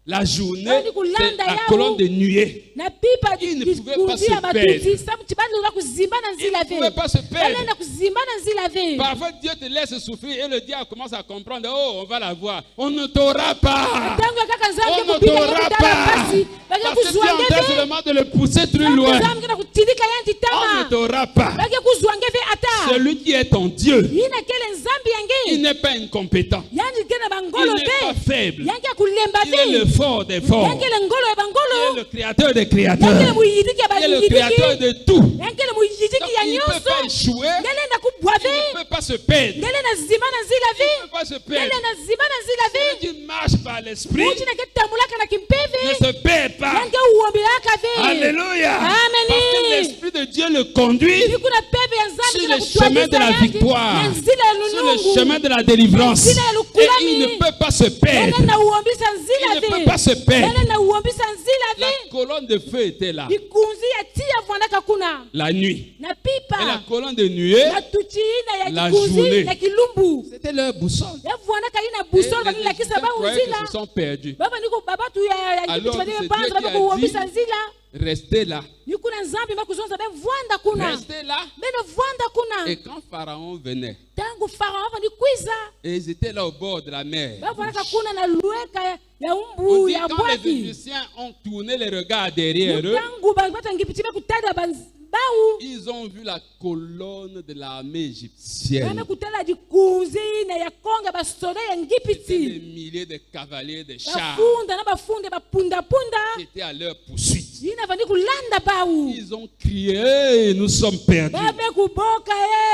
La journée, c'est la colonne de nuée. na pipa Ils ne pouvaient pas dikunzi ya se matuti perdre. samu chibandula kuzimba na Ils nzila ne ve pouvaient pas se perdre. balenda kuzimba na nzila ve Parfois, Dieu te laisse souffrir et le diable commence à comprendre. Oh, on va la voir. On ne t'aura pas. tangu kaka nzambe On ne kubika t'aura kutala pas. pasi bake Parce que tu es en train kuzwange seulement de le pousser plus ve loin. nzambe kana kutindika yanti On ne tama t'aura pas. bake kuzwange ve ata Celui qui est ton Dieu, yina kele nzambe il yange n'est pas incompétent. yanji kena Il bangolo n'est pas te faible. yange kulemba Il est le te fort des forts. yange le ngolo ya Il est bangolo le créateur des yange créateurs. le muyidiki ya Il est le créateur bayidiki de tout. yange le muyidiki Donc, ya il ne peut nyonso pas échouer. ngele na kubwa Il ne ve peut pas se perdre. Il ngele na zima na nzila ne ve peut pas se ngele perdre. na zima na nzila ve Celui qui marche par l'esprit muti na ketambulaka na ne kimpeve se perd pas. yange uwombilaka ve Alléluia. Amen. Parce que l'Esprit de Dieu le conduit kuna pepe ya nzambe sur kina le chemin de la kutwalisa yangi victoire, na nzila ya sur lulungu le chemin de la délivrance. Nzila ya Et lukulami. il ne peut pas se perdre. Ele na uombisa Il nzila ne ve peut pas se perdre. Ele na uombisa nzila La ve colonne de feu était là ikunzi ya tia vwandaka kuna la nuit. na Et la pipa colonne de nuée, na tuti ina La ya journée. kikunzi ya kilumbu c'était leur boussole. ya vwandaka ina Et busolo les banilakisa Égyptiens bawu croyaient nzila qu'ils se sont perdus. baba niko babatu ya Alors, ngipiti c'est banile Dieu banza qui a baba kuuombisa dit, nzila Restez là. ni kuna nzambe bakuzonza be vwanda kuna Restez là. beno vwanda kuna Et quand Pharaon venait, tangu farao vanikwiza et ils étaient là au bord de la mer. bavonaka kuna na lweka ya On umbu dit ya quand les bwaki Égyptiens ont tourné les regards derrière eux, tangu batangipiti bekutala bawu ils ont vu la colonne de l'armée égyptienne. bamekutala dikunzi na ya konga basoda ya C'était ngipiti des milliers de cavaliers, de chars bafunda na bafunde qui bapundapunda étaient à leur poursuite. yina vani kulanda bawu Ils ont crié, hey, nous sommes perdus. bamekuboka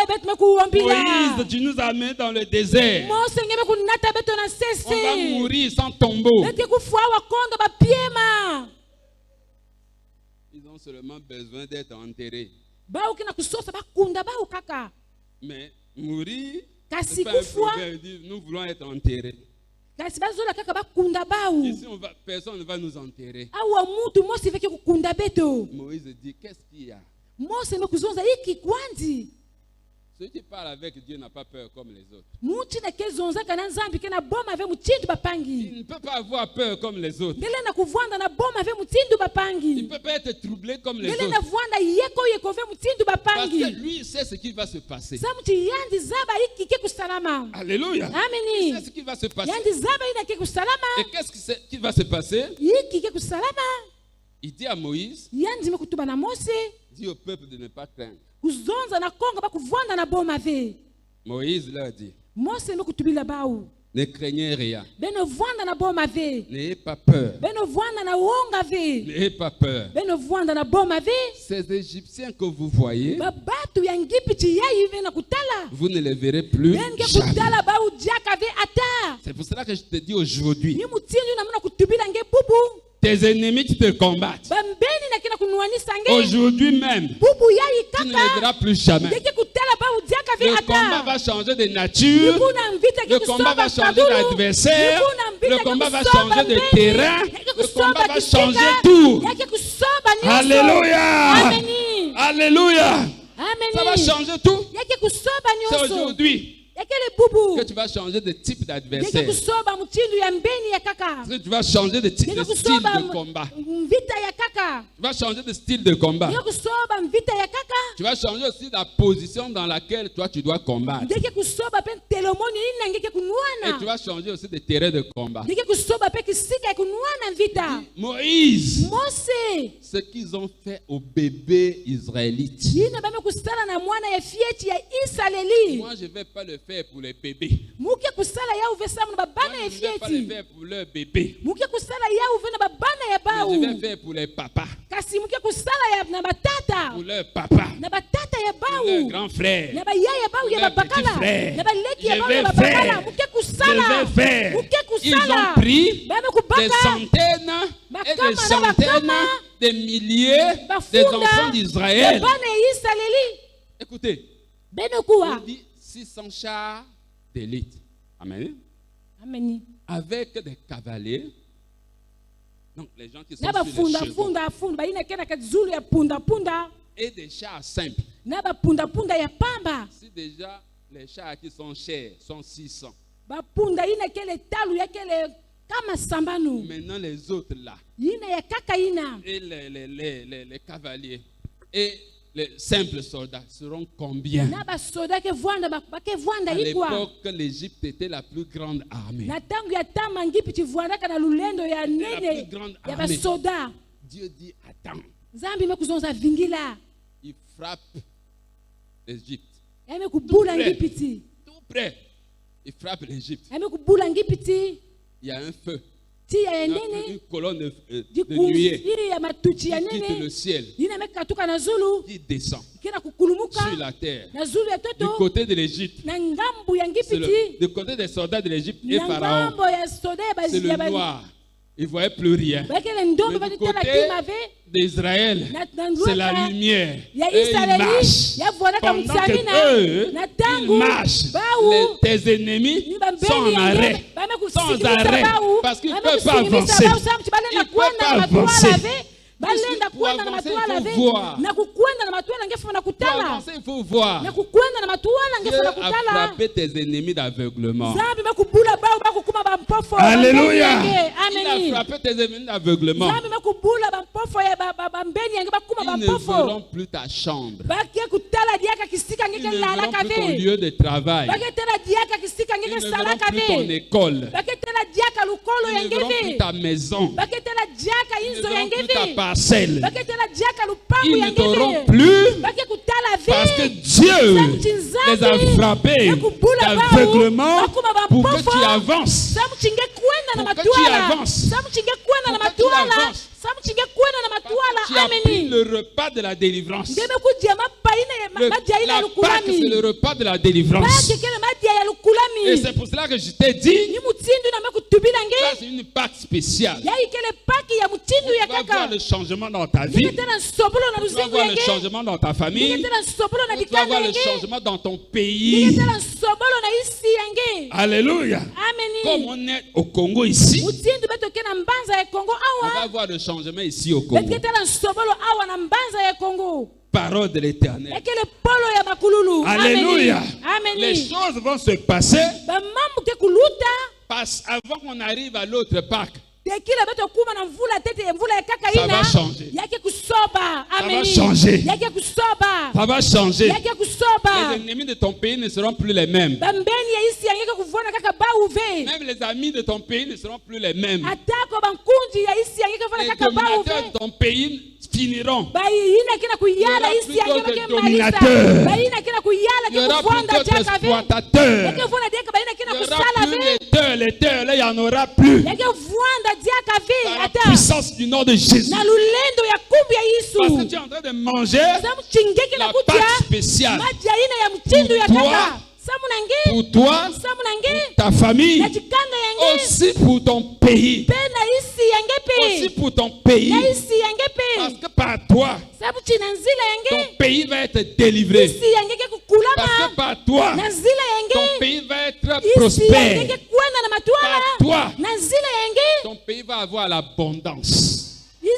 betumekuwombila Moïse, tu nous amènes dans le désert. mose nge bekunata beto na On va sese mourir sans tombeau. bete kufuwa wakondo bapiema Ils ont seulement besoin d'être enterrés. bawu kina kusosa bakunda bawu kaka Mais mourir, kasi c'est pas un kufuwa problème. Ils disent, nous voulons être enterrés. kasi bazola kaka bakunda bawu Ici, personne ne va nous enterrer. awa mutu mose veke kukunda beto Moïse dit, qu'est-ce qu'il y a? mose mekuzonza iki kwanzi Celui qui parle avec Dieu n'a pas peur comme les autres. muti na kezonzaka na nzambi ke na boma ve mutindu bapangi Il ne peut pas avoir peur comme les autres. ngele na kuvwanda na boma ve mutindu Il bapangi ne peut pas être troublé comme les ngele na autres. vwanda yeko ve mutindu Parce bapangi que lui, il sait ce qui va se passer. sa muti yandi zaba iki ke kusalama Alléluia. Il amini sait ce qui va se passer. yandi zaba ina ke kusalama Et qu'est-ce qui va se passer? iki ke kusalama Il dit à Moïse, yandi mekutuba na mose dit au peuple de ne pas craindre. kuzonza na konga bakuvwanda na boma ve Moïse leur dit, mose mekutubila bawu ne craignez rien. beno vwanda na boma ve N'ayez pas peur. beno vwanda na wonga ve N'ayez pas peur. beno vwanda na boma ve Ces Égyptiens que vous voyez, babatu ya ngipiti yayi ve na kutala vous ne les verrez plus benge jamais. kutala bawu diaka ve ata C'est pour cela que je te dis aujourd'hui, ni mutindu namuna kutubila nge bubu tes ennemis qui te combattent, bambeni na kina kunuanisa nge aujourd'hui même, bubu yayi tu ne les kaka verras plus jamais. ngeke kutala bawu diaka ve Le combat ata va changer de nature. nikuna mvita Le combat va changer d'adversaire. Le combat va changer de terrain. Le combat va changer tout. yake kusoba Alléluia. ameni Alléluia. Ça va ameni changer tout. yake kusoba C'est nyonso aujourd'hui yake le bubu que tu vas changer de type yake d'adversaire. kusoba mutindu ya mbeni ya kaka Que tu vas changer de type de yake style kusoba de combat. mvita ya kaka Tu vas changer de style de combat. yake kusoba mvita ya kaka Tu vas changer aussi la position dans laquelle toi tu dois combattre. ndeke kusoba pe telomoni nini ngeke Et tu kunuana vas changer aussi de terrain de combat. ndeke kusoba pe kisika ya kunuana mvita Moïse, mose ce qu'ils ont fait au bébé israélite. yina bamekusala na mwana ya fieti ya isaleli Moi, je ne vais pas le faire pour les bébés. muke kusala ya uvesamu na babana Moi, ya je ne vais pas le fieti faire pour leurs bébés. muke kusala ya uve na babana ya Mais je vais bawu faire pour les papas, kasi muke kusala ya na batata pour leurs papas, na batata ya pour leurs bawu grands frères. na bayaya bawu ya Leurs babakala petits frères. na baleki ya Je bawu ya vais babakala faire. muke Je kusala vais faire. muke Ils kusala ont pris des bamekubaka centaines et des bakama na centaines bakama des milliers des enfants d'Israël. Écoutez, on dit 600 chars d'élite. Amen. Amen. Avec des cavaliers. Donc les gens qui sont sur les chevaux. Et des chars simples. Si déjà les chars qui sont chers sont 600. Maintenant les autres là. Et les cavaliers. Et les simples soldats seront combien? À l'époque, l'Égypte était la plus grande armée. La plus grande armée. Dieu dit, attends. Il frappe l'Égypte. Tout près. Il frappe l'Égypte. Il y a un feu. Une colonne de nuée qui quitte le ciel, qui descend sur la terre. Du côté de l'Égypte, du côté des soldats de l'Égypte et Pharaon, c'est le noir. Ils ne voyaient plus rien. Mais du côté d'Israël, c'est la lumière. Et ils marchent. Pendant que eux, ils marchent, tes ennemis sont en arrêt. Sans arrêt. Parce qu'ils ne peuvent pas avancer. Ils ne peuvent pas avancer. Pour avancer, il faut voir. Dieu a frappé tes ennemis d'aveuglement. Alléluia. Il a frappé tes ennemis d'aveuglement. Ils ne verront plus ta chambre. Ils ne verront plus ton lieu de travail. Ils ne verront plus ton école. Ils ne verront plus ta maison. Ils ne verront plus ta parcelle. Ils ne t'auront plus parce que Dieu les a frappés d'aveuglement pour que tu avances. Pour que tu avances. Tu as pris le repas de la délivrance. La Pâque, c'est le repas de la délivrance. Et c'est pour cela que je t'ai dit, ça c'est une Pâque spéciale. Tu vas voir le changement dans ta vie. Tu vas voir le changement dans ta famille. Tu vas voir le changement dans ton pays. Alléluia. Comme on est au Congo ici, on va voir le changement ici au Congo. Parole de l'Éternel. Alléluia. Les choses vont se passer avant qu'on arrive à l'autre Pâque. Ça va changer. Ça va changer. Ça va changer. Les ennemis de ton pays ne seront plus les mêmes. Même les amis de ton pays ne seront plus les mêmes. Les dominateurs de ton pays finiront. Il n'y aura plus d'autres dominateurs. Il n'y aura plus d'autres exploitateurs. Il n'y aura plus les terres. Là, il n'y en aura plus. Par la puissance du nom de Jésus. Parce que tu es en train de manger la Pâque spéciale. Pour toi, pour ta famille, aussi pour ton pays. Aussi pour ton pays. Parce que par toi, ton pays va être délivré. Parce que par toi, ton pays va être prospère. Par toi, ton pays va avoir l'abondance. Ton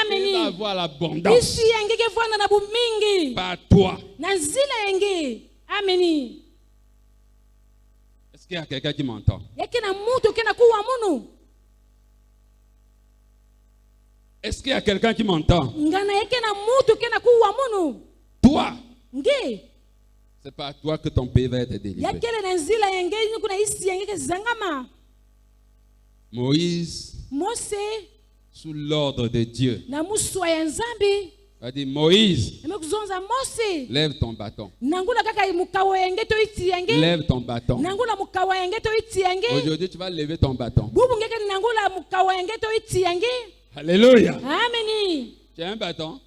pays va avoir l'abondance. Par toi. Est-ce qu'il y a quelqu'un qui m'entend? Est-ce qu'il y a quelqu'un qui m'entend? Toi, c'est par toi que ton pays va être délivré. Moïse, sous l'ordre de Dieu, a dit Moïse, lève ton bâton. Lève ton bâton. Aujourd'hui, tu vas lever ton bâton. Alléluia. Amen. Tu as un bâton?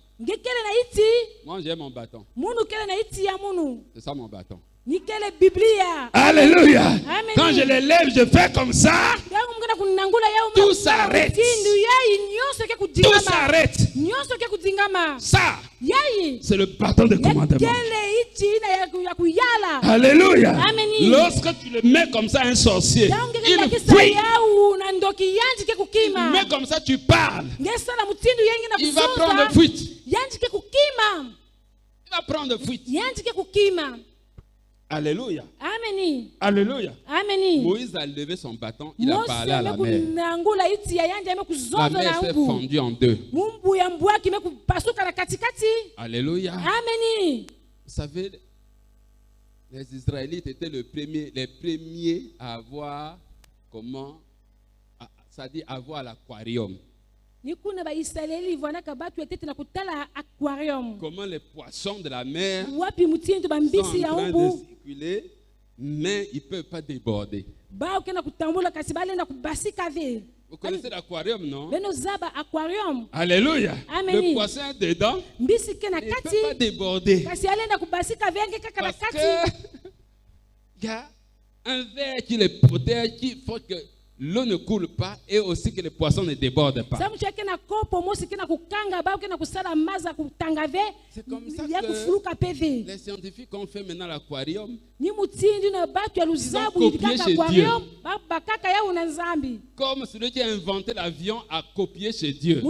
Moi, j'ai mon bâton. C'est ça mon bâton. Alléluia. Amen. Quand je les lève, je fais comme ça. Tout s'arrête. Ça, yayi c'est le bâton de commandement. yakele iti ina ya kuyala Alléluia. Amen. Lorsque tu le mets comme ça à un sorcier, donc il ngakisa fuit. yau na ndoki yanji ke Tu kukima mets comme ça, tu parles. ngesala mutindu yengi na Il va prendre fuite. yanji ke kukima Il va prendre fuite. yanji ke kukima. Alléluia. Ameni. Alléluia. Ameni. Moïse a levé son bâton, il a parlé à la mer. La mer s'est fendue en deux. Alléluia. Ameni. Vous savez, les Israélites étaient les premiers à avoir comment, c'est-à-dire avoir l'aquarium. Comment les poissons de la mer sont en train de circuler, mais ils ne peuvent pas déborder. Vous connaissez l'aquarium, non? Alléluia. Le poisson est dedans, il ne peut pas déborder. Parce qu'il y a un verre qui les protège, qui faut que l'eau ne coule pas et aussi que les poissons ne débordent pas. C'est comme ça que les scientifiques ont fait maintenant l'aquarium. Ils ont copié chez Dieu. Comme celui qui a inventé l'avion a copié chez Dieu. Il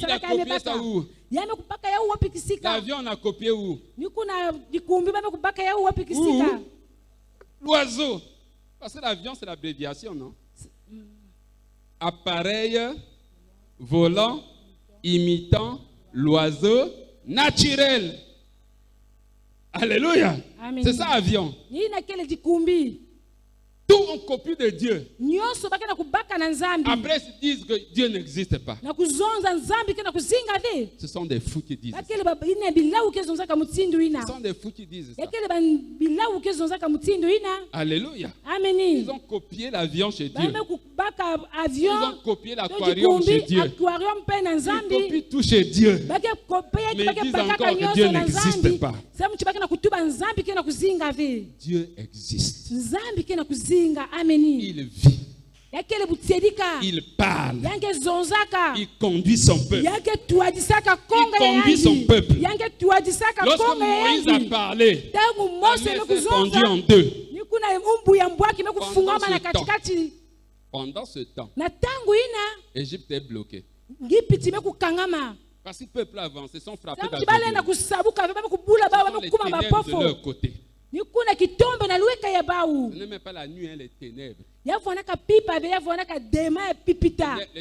a copié ça où? L'avion on a copié où? L'oiseau. Parce que l'avion, c'est l'abréviation, non? Appareil volant imitant l'oiseau naturel. Alléluia. Amen. C'est ça, avion. Tout on copie de Dieu. Après, ils disent que Dieu n'existe pas. Ce sont des fous qui disent ça. Ce sont des fous qui disent ça. Alléluia. Ils ont copié l'avion chez Dieu. Ils ont copié l'aquarium chez Dieu. Ils copient tout chez Dieu. Mais ils disent encore que Dieu n'existe pas. Dieu existe. Il vit. Il parle. Il conduit son peuple. Il conduit son peuple. Lorsque Moïse a parlé, la mer s'est fendue en deux. Pendant ce temps, l'Égypte est bloquée. Parce que le peuple avance, ils sont frappés d'aveugle. Ce sont les ténèbres de leur côté. Ce n'est même pas la nuit, les ténèbres. Les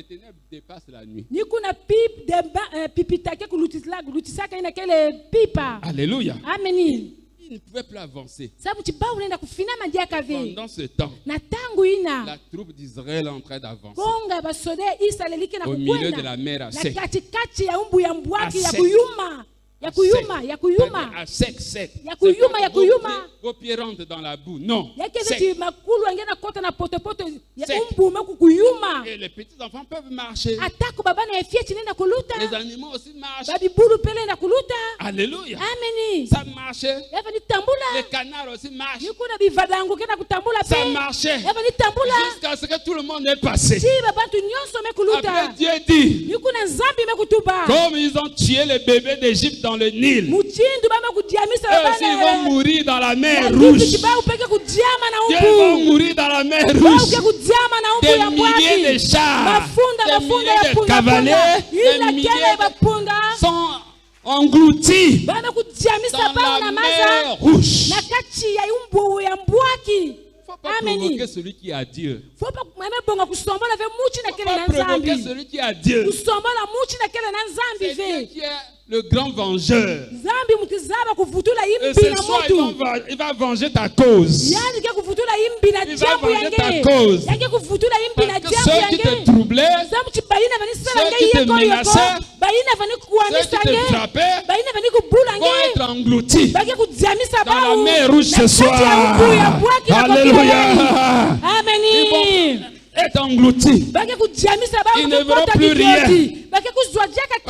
ténèbres dépassent la nuit. Alléluia. Il ne pouvait plus avancer. Pendant ce temps, la troupe d'Israël est en train d'avancer au milieu de la mer à sec. À sec. Vos pieds rentrent dans la boue. Non. Sec. Et les petits enfants peuvent marcher. Les animaux aussi marchent. Alléluia. Ça marchait. Les canards aussi marchent. Ça marchait. Jusqu'à ce que tout le monde est passé. Après Dieu dit, comme ils ont tué les bébés d'Égypte dans le Nil, eux aussi ils vont mourir dans la mer Rouge. Ils vont mourir dans la mer Rouge. Des milliers de chars, des milliers de cavaliers, des milliers sont engloutis dans la mer Rouge. Il ne faut pas provoquer celui qui a Dieu. Il ne faut pas provoquer celui qui a Dieu. C'est Dieu qui est le grand vengeur. Et ce soir, il va venger ta cause. Il va venger ta cause. Parce que ceux qui te troublaient, ceux qui te menaçaient, ceux qui te frappaient, vont être engloutis dans la mer Rouge ce soir. Alléluia. Ils vont être engloutis. Ils ne verront plus rien.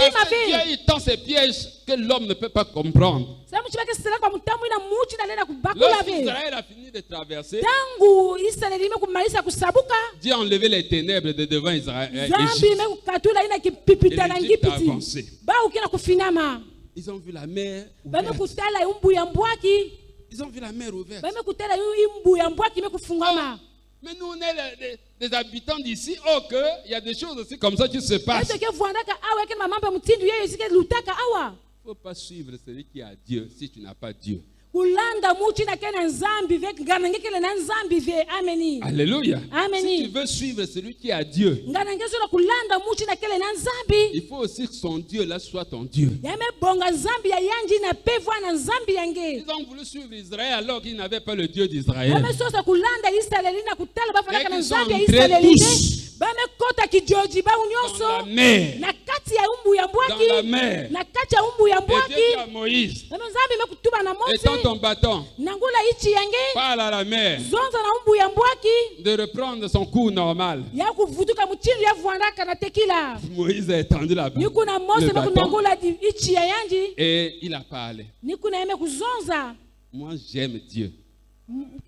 mutima que Dieu vi il tend ces pièges que l'homme ne peut pas comprendre. samu chibake sala kwa mutamu ina muchi na lena kubakula vi Lorsqu'Israël a fini de traverser, tangu Israeli imekumaliza kusabuka Dieu a enlevé les ténèbres de devant Israël. zambi Égypte. imekukatula ina kipipita na Et l'Égypte a ngipiti avancé. ba ukina kufinama Ils ont vu la mer ouverte. bamekutala umbu ya mbwaki Ils ont vu la mer ouverte. bamekutala imbu ya mbwaki imekufungama Mais nous, on est des habitants d'ici. Oh, il y a des choses aussi comme ça qui se passent. ese ke vuandaka awa ke mamamba mutindu yeyo isike lutaka awa Il ne faut pas suivre celui qui a Dieu si tu n'as pas Dieu. kulanda muchi na kena nzambi ve ngana ngekele na nzambi ve ameni Alléluia. Ameni. Si tu veux suivre celui qui a Dieu, ngana ngezo na kulanda muchi na kele na nzambi il faut aussi que son Dieu là soit ton Dieu. yame bonga nzambi ya yanji na pevwa na nzambi yange Ils ont voulu suivre Israël alors qu'ils n'avaient pas le Dieu d'Israël. yame sosa kulanda Israeli na kutala bafanaka na Et qu'ils nzambi ya sont entrés Israeli tous bamekota kijoji ba dans la unyoso mer. na kati ya umbu ya Dans la mbwaki mer. na kati ya umbu ya Et Dieu mbwaki dit à Moïse, yame nzambi imekutuba na étends Mose ton bâton, nangula ichi yange parle à la mer zonza na umbu ya mbwaki de reprendre son cours normal. ya kuvutuka muchindu ya vuandaka na tekila Moïse a étendu la nikuna Mose le bâton mekunangula ichi ya yanji et il a parlé. nikuna yeme kuzonza Moi, j'aime Dieu.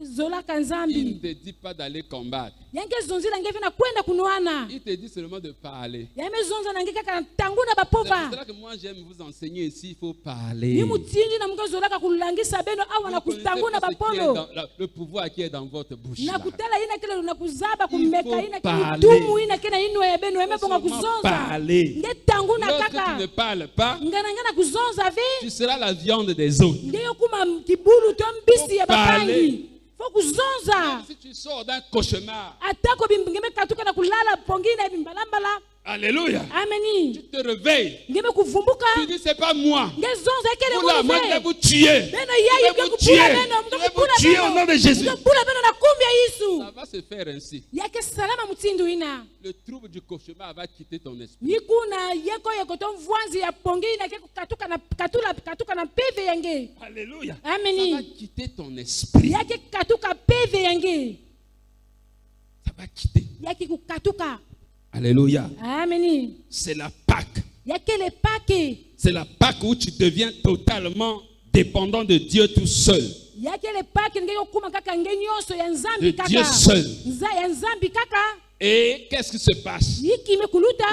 zolaka Il ne nzambi te dit pas d'aller combattre. yange zonzila nge vina kwenda kunuana Il te dit seulement de parler. yame zonza nange kaka tanguna C'est pour bapova cela que moi, j'aime vous enseigner ici. Il faut ni parler. mutinji na mga zolaka kulangisa beno awa na Vous connaissez kutanguna pas ce qui est bapolo le pouvoir qui est dans votre bouche. na là. kutala ina kile na kuzaba Il kumeka faut ina parler. kidumu ina kina ino ya beno yame bonga Seulement kuzonza parler. nge tanguna Lorsque tu kaka ne parles pas, ngana ngana kuzonza vi tu seras la viande des autres. ngeyo kuma kibulu to mbisi ya Parler. bapangi fo kuzonza Si tu sors d'un cauchemar, atako ngeme katuka na kulala pongina bimbalambala alléluia, ameni tu te réveilles. ngeme kuvumbuka Tu dis, c'est pas moi. ngezonza ekele Oula, moi, je vais vous tuer. beno Je yayi vais vous ngekupula tuer. beno Je vais vous tuer au nom de Jésus. ngekupula beno na kumbi ya Ça Yesu va se faire ainsi. yake salama mutsindu ina Le trouble du cauchemar va quitter ton esprit. nikuna yeko yeko to mvwanzi ya pongina ke katuka na peve yange Alléluia. Ça va ameni quitter ton esprit. yake katuka peve yange Ça va quitter. yake kukatuka Alléluia. ameni C'est la Pâque. yake le pake C'est la Pâque où tu deviens totalement dépendant de Dieu tout seul. yake le pake nge yokuma kaka nge nyonso ya De nzambi Dieu kaka seul. ya nzambi kaka Et qu'est-ce qui se passe? yiki imekuluta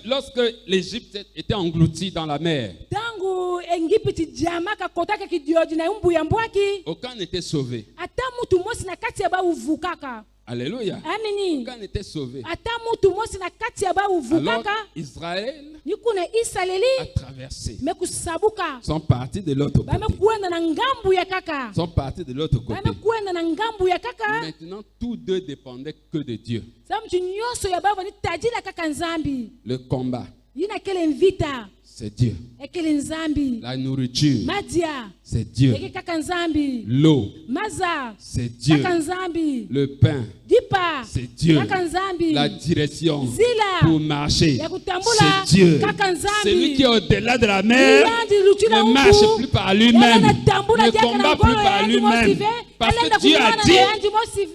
Lorsque l'Égypte était engloutie dans la mer, tangu engipiti jamaka kotaka kidioji na umbu ya mbwaki aucun n'était sauvé. ata mutu mosi na kati ya bauvu kaka Alléluia. amini Aucun n'était sauvé. ata mutu mosi na kati ya bauvu Alors kaka Israël nikuna a Israeli traversé. mekusabuka Sont partis de l'autre côté. bamekuenda na ngambu ya kaka Sont partis de l'autre côté. bamekuenda na ngambu ya kaka Maintenant, tous deux dépendaient que de Dieu. sa mtu nyonso ya bavo ni tajila kaka nzambi Le combat, yina kele mvita c'est Dieu. ekele nzambi La nourriture, madia c'est Dieu. eke kaka nzambi L'eau, maza c'est Dieu. kaka nzambi Le pain, dipa c'est Dieu. kaka nzambi La direction Zila. pour marcher, Ya kutambula. c'est Dieu. Kaka nzambi. Celui qui est au-delà de la mer Yandi luchila ne huku. marche plus par lui-même, Yana tambula ne jaka na combat plus ngolo par yanji lui-même. mosive. Parce Alenda que Dieu a kulimana na dit, yanji mosive.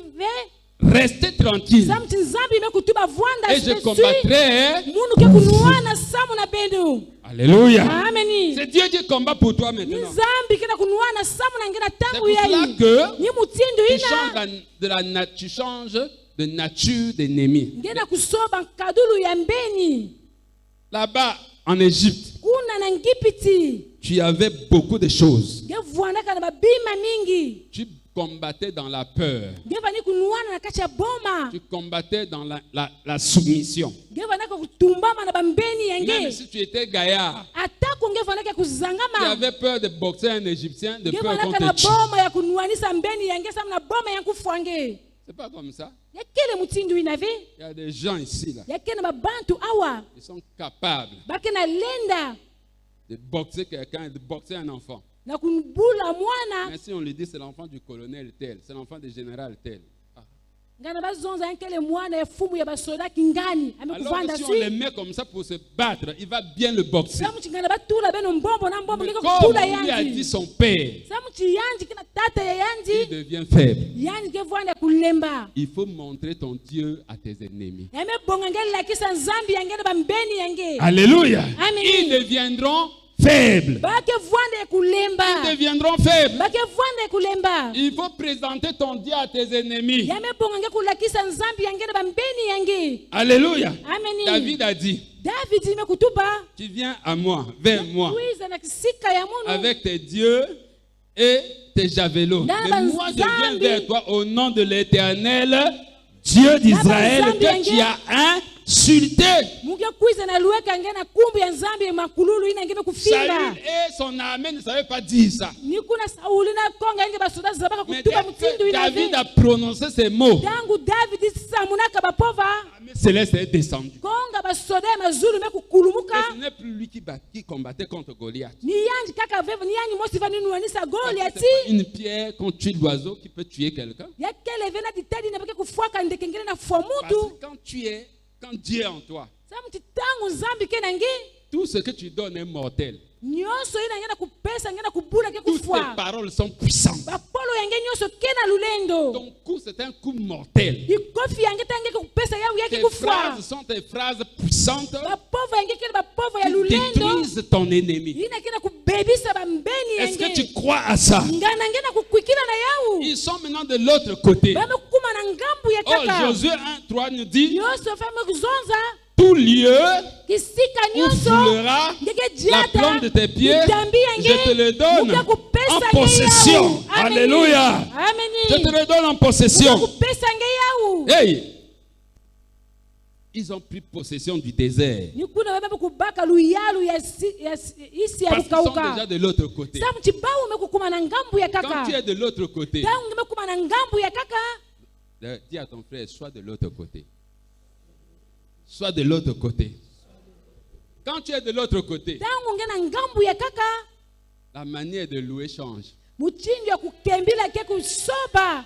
restez tranquille Samti nzambi imekutuba vwanda et je sibesui. combattrai. Munu ke kunuana samu na benu. Alléluia. Ameni. C'est Dieu qui combat pour toi Ni maintenant. nzambi kena kunuana samu na ngena C'est tangu pour cela yayi. que Ni mutindu tu ina. tu changes de nature d'ennemi. Ngena kusoba kadulu ya mbeni. Là-bas, en Égypte, Kuna na ngipiti. tu avais beaucoup de choses. Nge vwandaka na babima mingi. Tu combattais dans la peur. Ngeva ni kunuana na kati ya boma. Tu combattais dans la soumission. Ngeva naka kutumbama na bambeni Même yange. si tu étais gaillard, Atako ngeva naka tu kuzangama. avais peur de boxer un Égyptien, de Ngeva peur qu'on naka na te tue. boma ya kunuanisa mbeni yange samu na boma ya kufuange. C'est pas comme ça. Yakele mutindu inave. Il y a des gens ici, là, Yakele mabantu awa. qui sont capables Bakena lenda de boxer quelqu'un, de boxer un enfant. na kunbula mwana. Mais si on lui dit c'est l'enfant du colonel tel, c'est l'enfant du général tel. Ah, ngana bazonza yankele mwana efumu ya basoda kingani Alors amekuvanda que si on les sui met comme ça pour se battre, il va bien le boxer. samuchi ngana batula beno mbombo na mbombo Mais ngeka comme kutula on lui a dit yanji son père, samuchi yanji kina tata ya il yanji devient faible. yanji kevanda kulemba Il faut montrer ton Dieu à tes ennemis. eme bonga ngeli lakisa nzambi yangene bambeni yange Alléluia. Amen. Ils deviendront faibles. bakevanda kulemba Ils deviendront faibles. bakevanda kulemba Il faut présenter ton Dieu à tes ennemis. yame bonga nge kulakisa nzambi yangene bambeni yange Alléluia. Amen. David a dit, David imekutuba tu viens à moi, vers moi, kuiza na kisika ya munu avec tes dieux et tes javelots. Naba Mais moi, je viens nzambi. vers toi au nom de l'Éternel, Dieu d'Israël, nzambi que tu as insulté. muke kuiza na luweka nge na kumbu ya nzambi makululu ina ngeme kufinga Saül et son armée ne savaient pas dire ça. nikuna sauli na konga nge basoda zabaka Mais kutuba dès mtindu que ina David a prononcé ces mots, tangu David samunaka bapova l'armée céleste est descendue. konga basoda ya mazulu Et mekukulumuka ce n'est plus lui qui combattait contre Goliath. ni yanji kaka vevo ni yanji mosiva ninuanisa C'est Goliati pas une pierre qu'on tue l'oiseau qui peut tuer quelqu'un. yakele vena ditadi na bake kufwaka ndeke ngene na fwa Parce mutu que quand Dieu est en toi, samuti tangu nzambi ke nangi tout ce que tu donnes est mortel. nyonso ina ngena kupesa ngena kubula ke Toutes tes kufwa paroles sont puissantes. bapolo yange nyonso ke na lulendo Ton coup, c'est un coup mortel. ikofi yange tange kupesa yau yake Tes kufwa phrases sont des phrases puissantes bapova yange kele bapova ya qui lulendo détruisent ton ennemi. ina kena kubebisa bambeni Est-ce que yange tu crois à ça? ngana ngena kukwikila na yau Ils sont maintenant de l'autre côté. bamekukuma na ngambu ya Oh, kaka Josué 1:3 nous dit, nyonso fame kuzonza tout lieu kisika où nyonso foulera ngeke la jiata plante de tes pieds, mitambi yange je te le donne muke kupesa en nge possession. yau. Ameni. Alléluia. Je te Ameni. le donne en Muke possession. kupesa nge yau. Hey! Ils ont pris possession du désert. Ni kuna baba kubaka luyalu ya isi ya Parce qu'ils sont lukauka. déjà de l'autre côté. Samu chibau umekukuma na ngambu ya Quand kaka. tu es de l'autre côté, Tangu umekukuma na ngambu ya kaka. dis à ton frère, sois de l'autre côté. Sois de l'autre côté. Quand tu es de l'autre côté, Tangu ngena ngambu ya kaka. la manière de louer change. Mutindo ya kukembila ke kusoba.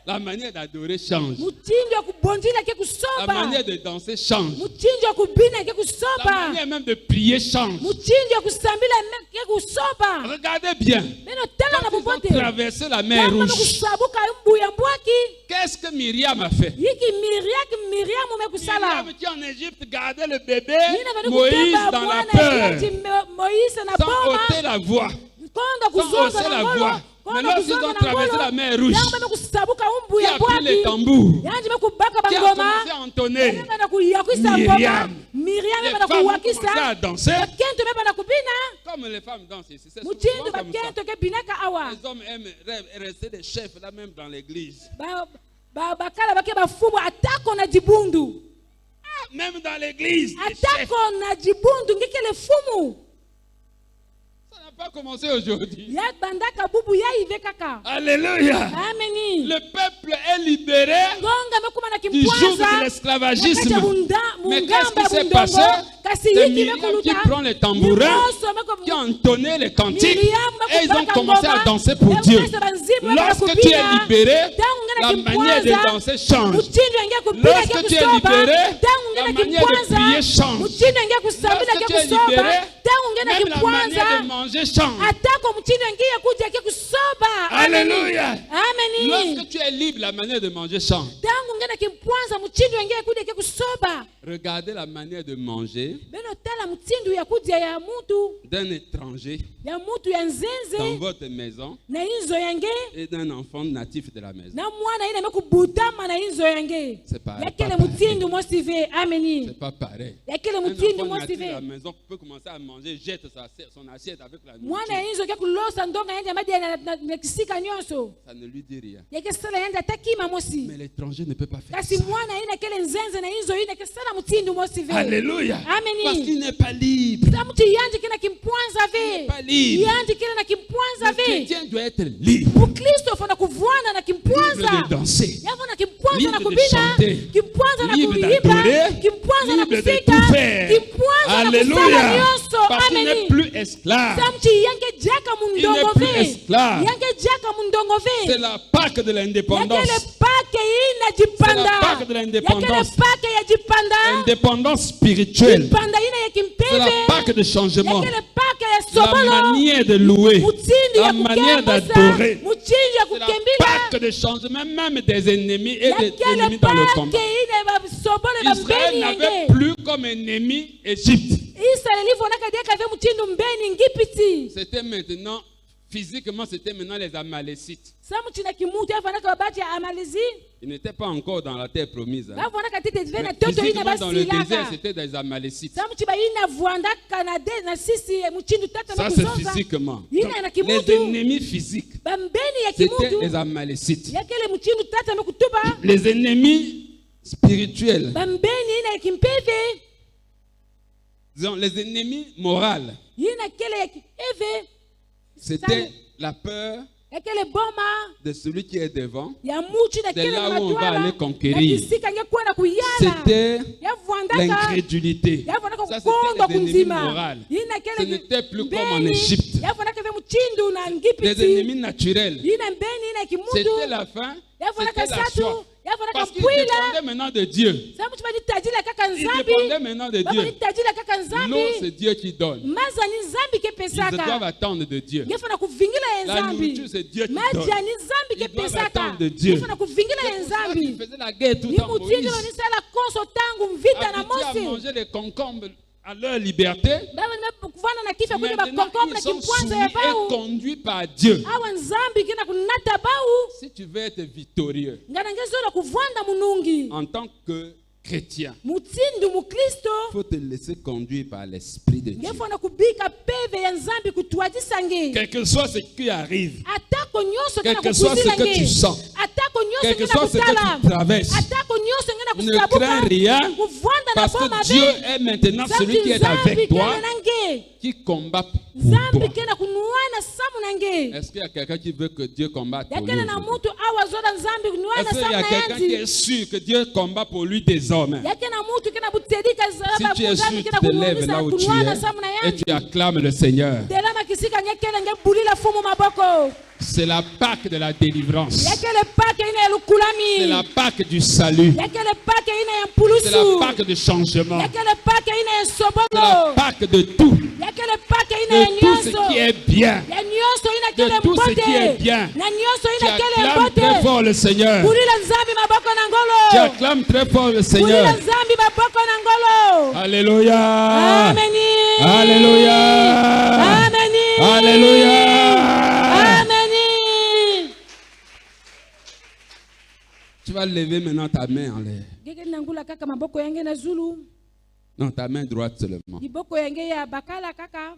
La manière d'adorer change. Mutindo ya kubondila ke La kusoba. manière de danser change. Mutindo ya kubina ke La kusoba. manière même de prier change. Mutindo ya kusambila ke kusoba. Regardez bien. Beno tala na Quand ils ont popote. traversé la mer Tangu Rouge, kusabuka mbuya mbwaki. qu'est-ce que Myriam a fait? Yiki Miriam umekusala. Myriam qui en Égypte gardait le bébé Nina vani Moïse kubeba dans la mwana peur, yati Moïse na sans boma. ôter la voix, Konda sans kuzonga hausser na la ngolo. voix. Mais lorsqu'ils ont traversé la mer Rouge, Yangu bame kusabuka umbu qui ya a pris les bwaki. tambours, Yanji mekubaka qui a bangoma. commencé à entonner, Bana kuyakwisa Myriam. ngoma. Miriam les bana femmes ont commencé à kuwakisa. danser, Bakento bana kubina. comme les femmes dansent ici. C'est souvent Mutindo comme ça. bakento ke binaka awa. Les hommes rêvent rester des chefs là même dans l'église. Bakala bake bafumu atako na jibundu. Même dans l'église, des chefs. Atako na jibundu ngekele fumu. Ça n'a pas commencé aujourd'hui. Ya bandaka bubu ya ive kaka. Alléluia. Ameni. Le peuple est libéré Gonga mekuma na du joug kimpwaza. de l'esclavagisme. Mais qu'est-ce Mungamba qui s'est bundongo. passé? Kasi C'est yiki Myriam qui mekuluta. prend les tambourins, qui a entonné les cantiques, et ils ont commencé à danser pour Dieu. Lorsque tu es libéré, la manière de danser change. Lorsque tu es libéré, la manière de prier change. Lorsque tu es libéré, même la manière de manger change. atako mutindo ngia kuja ke kusoba. Alléluia. Ameni. Lorsque tu es libre, la manière de manger change. Tangu ngena kimpwanza mutindo ngia kuja ke kusoba. Regardez la manière de manger Beno tala mutindo ya kuja ya mutu d'un étranger ya mutu ya dans nzenze votre maison na inzo yange et d'un enfant natif de la maison. na mwana ina mekubutama na inzo yange. C'est pas Yakele pareil. mutindo mosive. Ameni. C'est pas pareil. Yakele Un mutindo enfant natif de la mosive. maison peut commencer à manger, jette son assiette avec la Mwana nourriture. inzo ke kulosa ndonga yanje madi na kisika nyonso. Ça ne lui dit rien. Yake sala yanje atakima mosi. Mais l'étranger ne peut pas faire Kasi ça. mwana ina kele nzenze na inzo ina ke sala mutindo mosive. Alléluia. Ameni. Parce qu'il n'est pas libre. Samuti yanje kina kimpwanza ve. Pas libre. Yanje kina na kimpwanza Le ve. chrétien doit être libre. Mukristo fana kuvwana na Libre kimpwanza. de danser. Yavo na kimpwanza Libre na de kubina. chanter. Kimpwanza na Libre kuimba. d'adorer. Kimpwanza na Libre de kusika. tout faire. Kimpwanza na kusala Alléluia. nyonso. Parce qu'il n'est Ameni. plus esclave. Samchi yange jaka Il mundongo n'est plus ve. esclave. Yange jaka mundongo C'est ve. la Pâque de Yakele l'indépendance. pake ina C'est la l'indépendance. pake ya jipanda Indépendance spirituelle. jipanda ina ya C'est kimpeve la Pâque de changement. yakele pake ya La sobolo manière de louer. mutindi La ya manière kukembusa d'adorer. mutindi ya C'est la kukembila Pâque de changement, même des ennemis et des yakele ennemis dans le pake combat. ina basobolo Israël bambeni n'avait yenge plus comme ennemi Égypte. israeli vonaka dia kave mutindu mbeni ngipiti C'était maintenant, physiquement, c'était maintenant les Amalécites. sa mutina kimutu avanaka babati ya amalizi Ils n'étaient pas encore dans la terre promise. Hein. bavonaka tete Mais vena toto ina physiquement, dans le désert, basilaka c'était des Amalécites. sa muti baina vwandaka na sisi muchindu tata Ça, na c'est kuzonza physiquement. Ina Donc, na les kimutu ennemis physiques, bambeni ya c'était kimutu les Amalécites. yakele muchindu tata nokutuba Les ennemis spirituels, bambeni ina ya kimpeve disons, les ennemis moraux, ina kele ya kieve c'était la peur yakele boma de celui qui est devant. ya muchi na C'est kele là na où on va matwala aller conquérir. yakisika ngekwenda kuyala C'était yavwandaka l'incrédulité. yavonaka Ça, kukondwa c'était les ennemis kunzima moraux. ina Ce kele n'était plus comme en mbeni, Égypte. yavonaka ve muchindu na Les ngipiti ennemis naturels. ina mbeni ina kimutu C'était la faim, yavonaka c'était la satu soif. yavonaka Parce qu'ils mpwila dépendaient maintenant de Dieu. sa muchi banitajila kaka Ils nzambi dépendaient maintenant de Dieu. bamanitajila kaka L'eau, nzambi c'est Dieu qui donne. maza ni nzambi Ils doivent kepesaka attendre de Dieu. ngefana kuvingila ye La nzambi nourriture, c'est Dieu qui maji donne. ya ni nzambi Ils doivent kepesaka attendre de Dieu. ngefana kuvingila ye C'est pour ça nzambi qu'ils faisaient la guerre tout ni le temps. Moïse, mutingilo nisala konso tangu mvita na habitués à mose manger les concombres à leur liberté. baba nimekuvana na kifa kuja Maintenant, bakonkombo na ils sont kimpwanza soumis ya et bau conduits par Dieu. awa nzambi kina kunata bau Si tu veux être victorieux ngana ngezola kuvwanda munungi en tant que chrétien, mutindu mukristo il faut te laisser conduire par l'Esprit de Dieu. ngefana kubika peve ya nzambi kutwajisa nge Quel que soit ce qui arrive, atako nyonso quel ngena que soit ce kukuzila que tu nge sens, atako nyonso quel que ngena soit ce que kutala tu traverses, atako nyonso ngena ne crains kusabuka rien kuvwanda na parce boma que Dieu be est maintenant celui Nzambi qui est avec toi, kena nange qui combat pour nzambi toi. kena kunuana samu nange Est-ce qu'il y a quelqu'un qui veut que Dieu combatte pour lui? yakele na mutu awa zoda nzambi kunuana Est-ce qu'il samu y a na quelqu'un qui est yanzi sûr que Dieu combat pour lui désormais? yake na mutu kena butedika Si zaba tu es sûr, nzambi tu kena te lèves là kunuana où tu kunuana samu na es et yanzi tu acclames le Seigneur. delama kisika ngekele ngebulila fumu maboko C'est la Pâque de la délivrance. yakele pake ina ya C'est lukulami la Pâque du salut. yakele pake ina ya C'est la mpulusu Pâque de changement. yakele pake ina ya C'est la sobolo Pâque de tout. yakele pake ina ya De tout ce nyonso qui est bien. ya nyonso ina De kele tout ce mbote qui est bien. na nyonso Tu ina kele acclames très mbote fort le Seigneur. bulila nzambi maboko na Tu ngolo acclames très fort le bulila Seigneur. nzambi maboko na ngolo Alléluia. ameni Alléluia. ameni Alléluia. ameni Tu vas lever maintenant ta main en l'air. ngeke nangula kaka maboko yange na zulu Non, ta main droite seulement. liboko yange ya bakala kaka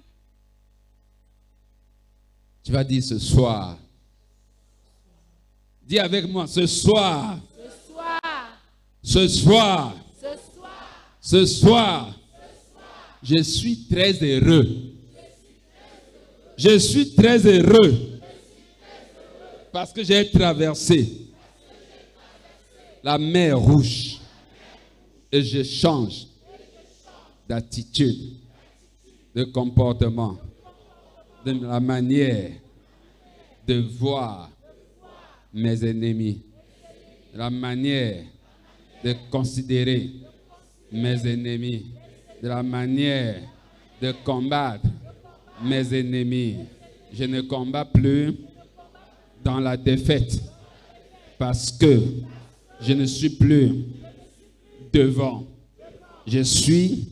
Tu vas dire ce soir. Dis avec moi, ce soir. ce soir Ce soir. ce soir Ce soir. Je suis très heureux. Je suis très heureux. Parce que j'ai traversé la mer Rouge. Et je change d'attitude, de comportement, de la manière de voir mes ennemis, de la manière de considérer mes ennemis, de la manière de combattre mes ennemis. Je ne combats plus dans la défaite parce que je ne suis plus devant. Je suis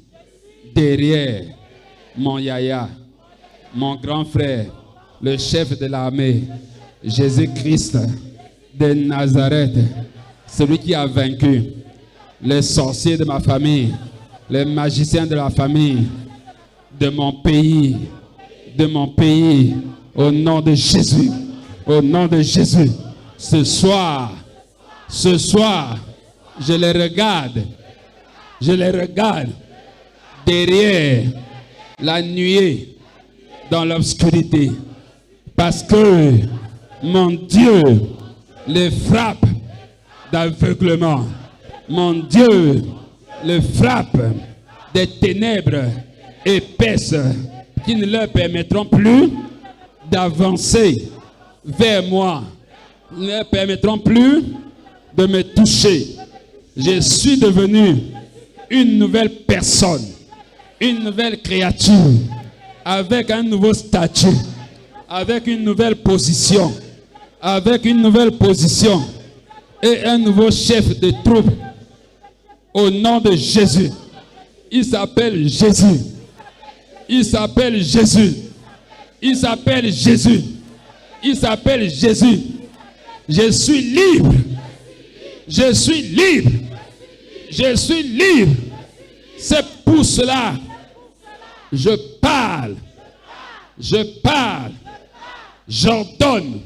derrière mon yaya, mon grand frère, le chef de l'armée, Jésus-Christ de Nazareth, celui qui a vaincu les sorciers de ma famille, les magiciens de la famille, de mon pays, au nom de Jésus, au nom de Jésus. Ce soir, je les regarde derrière la nuée, dans l'obscurité, parce que mon Dieu les frappe d'aveuglement. Mon Dieu les frappe des ténèbres épaisses qui ne leur permettront plus d'avancer vers moi, ne leur permettront plus de me toucher. Je suis devenu une nouvelle personne, une nouvelle créature, avec un nouveau statut, avec une nouvelle position, et un nouveau chef de troupe. Au nom de Jésus. Il s'appelle Jésus. Il s'appelle Jésus. Il s'appelle Jésus. Il s'appelle Jésus. Je suis libre. Je suis libre. Je suis libre. C'est pour cela. Je parle. Je parle. J'ordonne.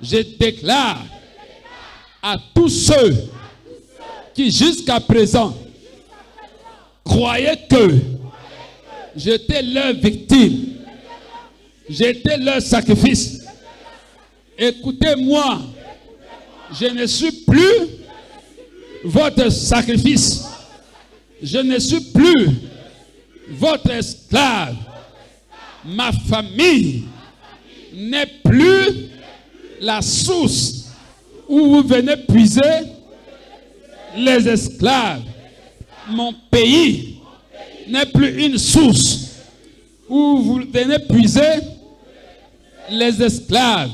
Je déclare à tous ceux qui jusqu'à présent croyaient que j'étais leur victime, j'étais leur sacrifice. Écoutez-moi, je ne suis plus votre sacrifice, je ne suis plus votre esclave. Ma famille n'est plus la source où vous venez puiser les esclaves. Mon pays n'est plus une source où vous venez puiser les esclaves.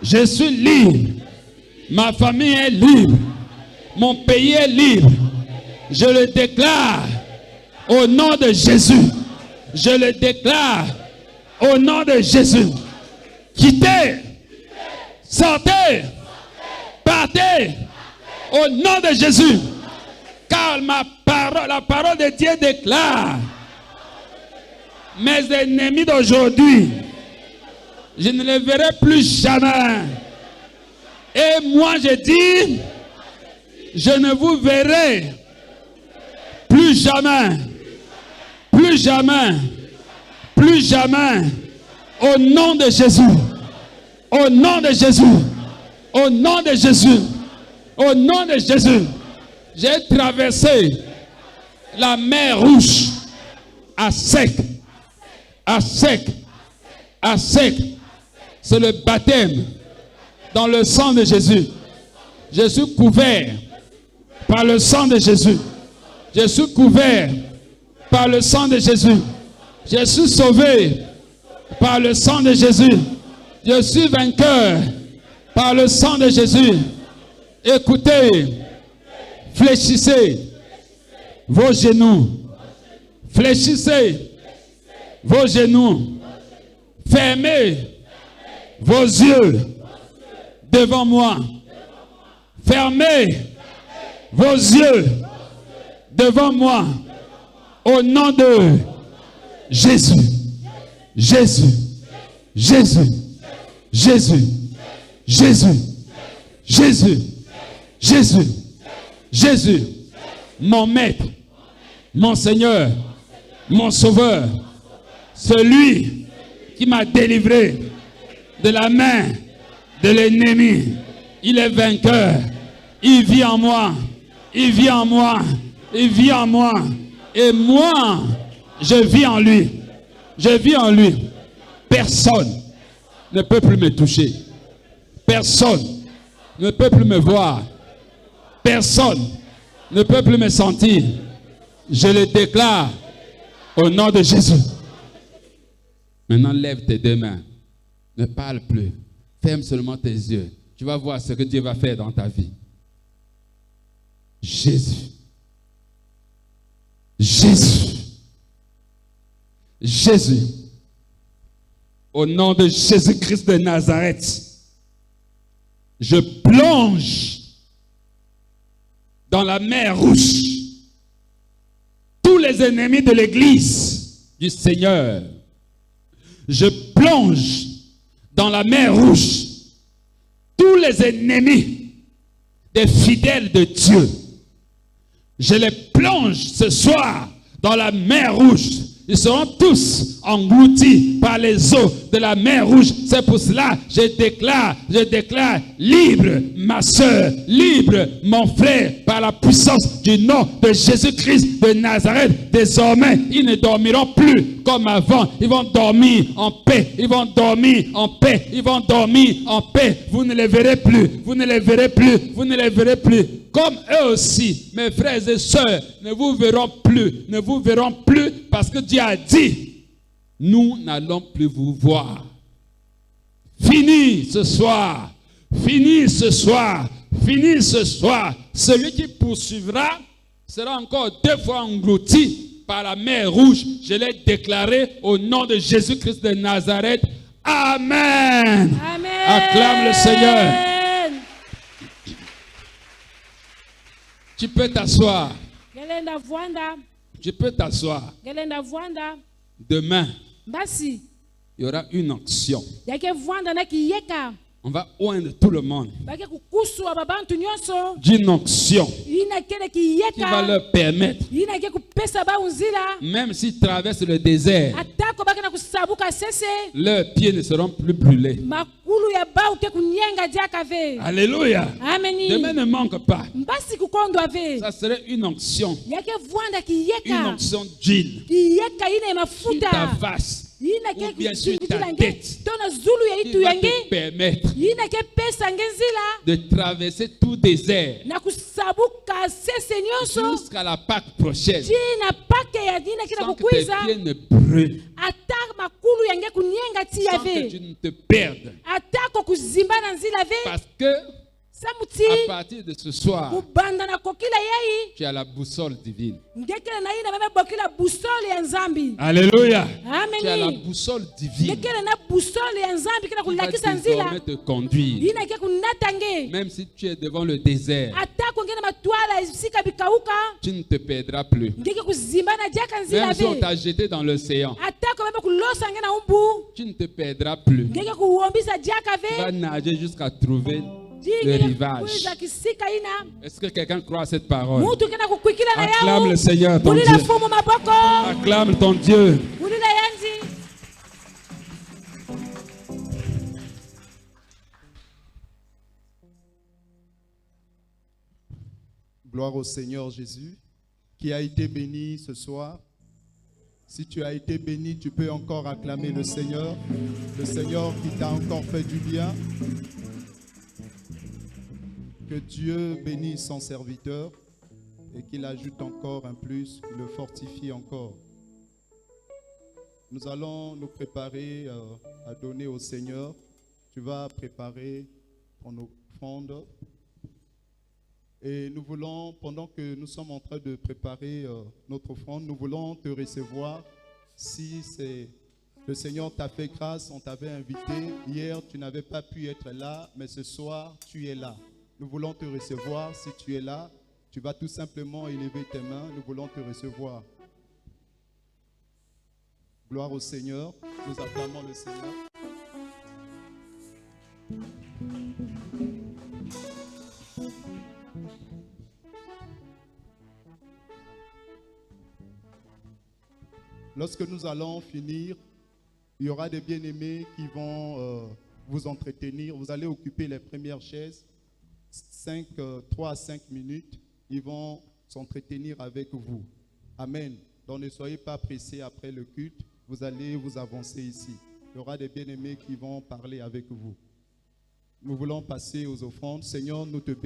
Je suis libre. Ma famille est libre. Mon pays est libre. Je le déclare au nom de Jésus. Je le déclare au nom de Jésus. Quittez. Sortez. Partez. Au nom de Jésus. Car la parole de Dieu déclare: mes ennemis d'aujourd'hui, je ne les verrai plus jamais. Et moi je dis, je ne vous verrai plus jamais. Plus jamais. Plus jamais. Au nom de Jésus. Au nom de Jésus. Au nom de Jésus. Au nom de Jésus. J'ai traversé la mer Rouge à sec. À sec. À sec. C'est le baptême dans le sang de Jésus. Je suis couvert par le sang de Jésus. Je suis couvert par le sang de Jésus. Je suis sauvé par le sang de Jésus. Je suis vainqueur par le sang de Jésus. Écoutez, fléchissez vos genoux. Fléchissez vos genoux. Fermez vos yeux devant moi. Fermez vos yeux devant moi. Au nom de Jésus. Jésus. Jésus. Jésus. Jésus. Jésus. Jésus. Jésus. Mon maître. Mon Seigneur. Mon Sauveur. Celui qui m'a délivré de la main de l'ennemi. Il est vainqueur. Il vit en moi. Il vit en moi. Il vit en moi. Et moi, je vis en lui. Je vis en lui. Personne ne peut plus me toucher. Personne ne peut plus me voir. Personne ne peut plus me sentir. Je le déclare au nom de Jésus. Maintenant, lève tes deux mains. Ne parle plus. Ferme seulement tes yeux. Tu vas voir ce que Dieu va faire dans ta vie. Jésus. Jésus. Jésus. Au nom de Jésus-Christ de Nazareth, je plonge dans la mer Rouge tous les ennemis de l'Église du Seigneur. Je plonge dans la mer Rouge tous les ennemis des fidèles de Dieu. Je les plonge ce soir dans la mer Rouge. Ils seront tous engloutis par les eaux de la mer Rouge. C'est pour cela que je déclare libre ma soeur, libre mon frère, par la puissance du nom de Jésus-Christ de Nazareth. Désormais, ils ne dormiront plus comme avant. Ils vont dormir en paix. Ils vont dormir en paix. Ils vont dormir en paix. Vous ne les verrez plus. Vous ne les verrez plus. Vous ne les verrez plus. comme eux aussi, mes frères et sœurs, ne vous verront plus, parce que Dieu a dit, nous n'allons plus vous voir. Fini ce soir, fini ce soir, fini ce soir. Celui qui poursuivra sera encore 2 fois englouti par la mer rouge. Je l'ai déclaré au nom de Jésus-Christ de Nazareth. Amen. Amen. Acclame le Seigneur. Tu peux t'asseoir. Gelenda vwanda. Tu peux t'asseoir. Gelenda vwanda. Demain, Basi. il y aura une onction. Yake vwanda na kiyeka. On va oindre tout le monde Bake kukuswa babantu nyonso. d'une onction Ina kele qui va kiyeka. leur permettre, Ina ke kupesa ba unzila. même s'ils traversent le désert, Atako bake na kusabuka sese. leurs pieds ne seront plus brûlés. Makulu ya ba uke kunyenga diaka ve. Alléluia. Ameni. Demain ne manque pas. Mbasi kukondwa ve. Ça serait une onction, Yake vwanda une kiyeka. onction d'huile Kiyeka ina sur mafuta. ta face Ina ou ke bien sur ta kuchilange. tête Tona zulu ya qui itu va yange. te permettre Ina ke pesa ngenzila. de traverser tout désert Na kusabuka sese nyonso. jusqu'à la Pâque prochaine Jina pake ya dina kila sans que tes kukwiza. pieds ne brûlent, Ata makulu yange kunyenga tia sans que tu ve. ne te perdes. Atako kuzimba na nzila ve. Parce que Samuti. à partir de ce soir, Kubanda na kokila yai. tu as la boussole divine. Ngekele na ina meme bokila busole ya nzambi. Alléluia. Tu as la Ameni. boussole divine Ngekele na busole ya nzambi kila qui va kulakisa nzila. désormais te conduire. Ina ke kunatange. Même si tu es devant le désert, Atako ngena matwala isika bikauka. tu ne te perdras plus. Ngeke kuzimba na diaka nzila Même si on ve. t'a jeté dans l'océan, Atako meme kulosa ngena umbu. tu ne te perdras plus. Ngeke kuombisa diaka Tu vas ve. nager jusqu'à trouver le Ngeke rivage. kuiza kisika ina. Est-ce que quelqu'un croit à cette parole? Mutu kena kukwikila na Acclame yao. le Seigneur ton Mulila Dieu. fumu maboko. Acclame ton Dieu. Mulila yanzi. Gloire au Seigneur Jésus, qui a été béni ce soir. Si tu as été béni, tu peux encore acclamer le Seigneur qui t'a encore fait du bien. Que Dieu bénisse son serviteur et qu'il ajoute encore un plus, qu'il le fortifie encore. Nous allons nous préparer à donner au Seigneur. Tu vas préparer ton offrande. Et nous voulons, pendant que nous sommes en train de préparer notre offrande, nous voulons te recevoir. Si le Seigneur t'a fait grâce, on t'avait invité. Hier, tu n'avais pas pu être là, mais ce soir, tu es là. Nous voulons te recevoir. Si tu es là, tu vas tout simplement élever tes mains. Nous voulons te recevoir. Gloire au Seigneur. Nous acclamons le Seigneur. Lorsque nous allons finir, il y aura des bien-aimés qui vont vous entretenir. Vous allez occuper les premières chaises. 3 à 5 minutes, ils vont s'entretenir avec vous. Amen. Donc ne soyez pas pressés après le culte. Vous allez vous avancer ici. Il y aura des bien-aimés qui vont parler avec vous. Nous voulons passer aux offrandes. Seigneur, nous te bénissons.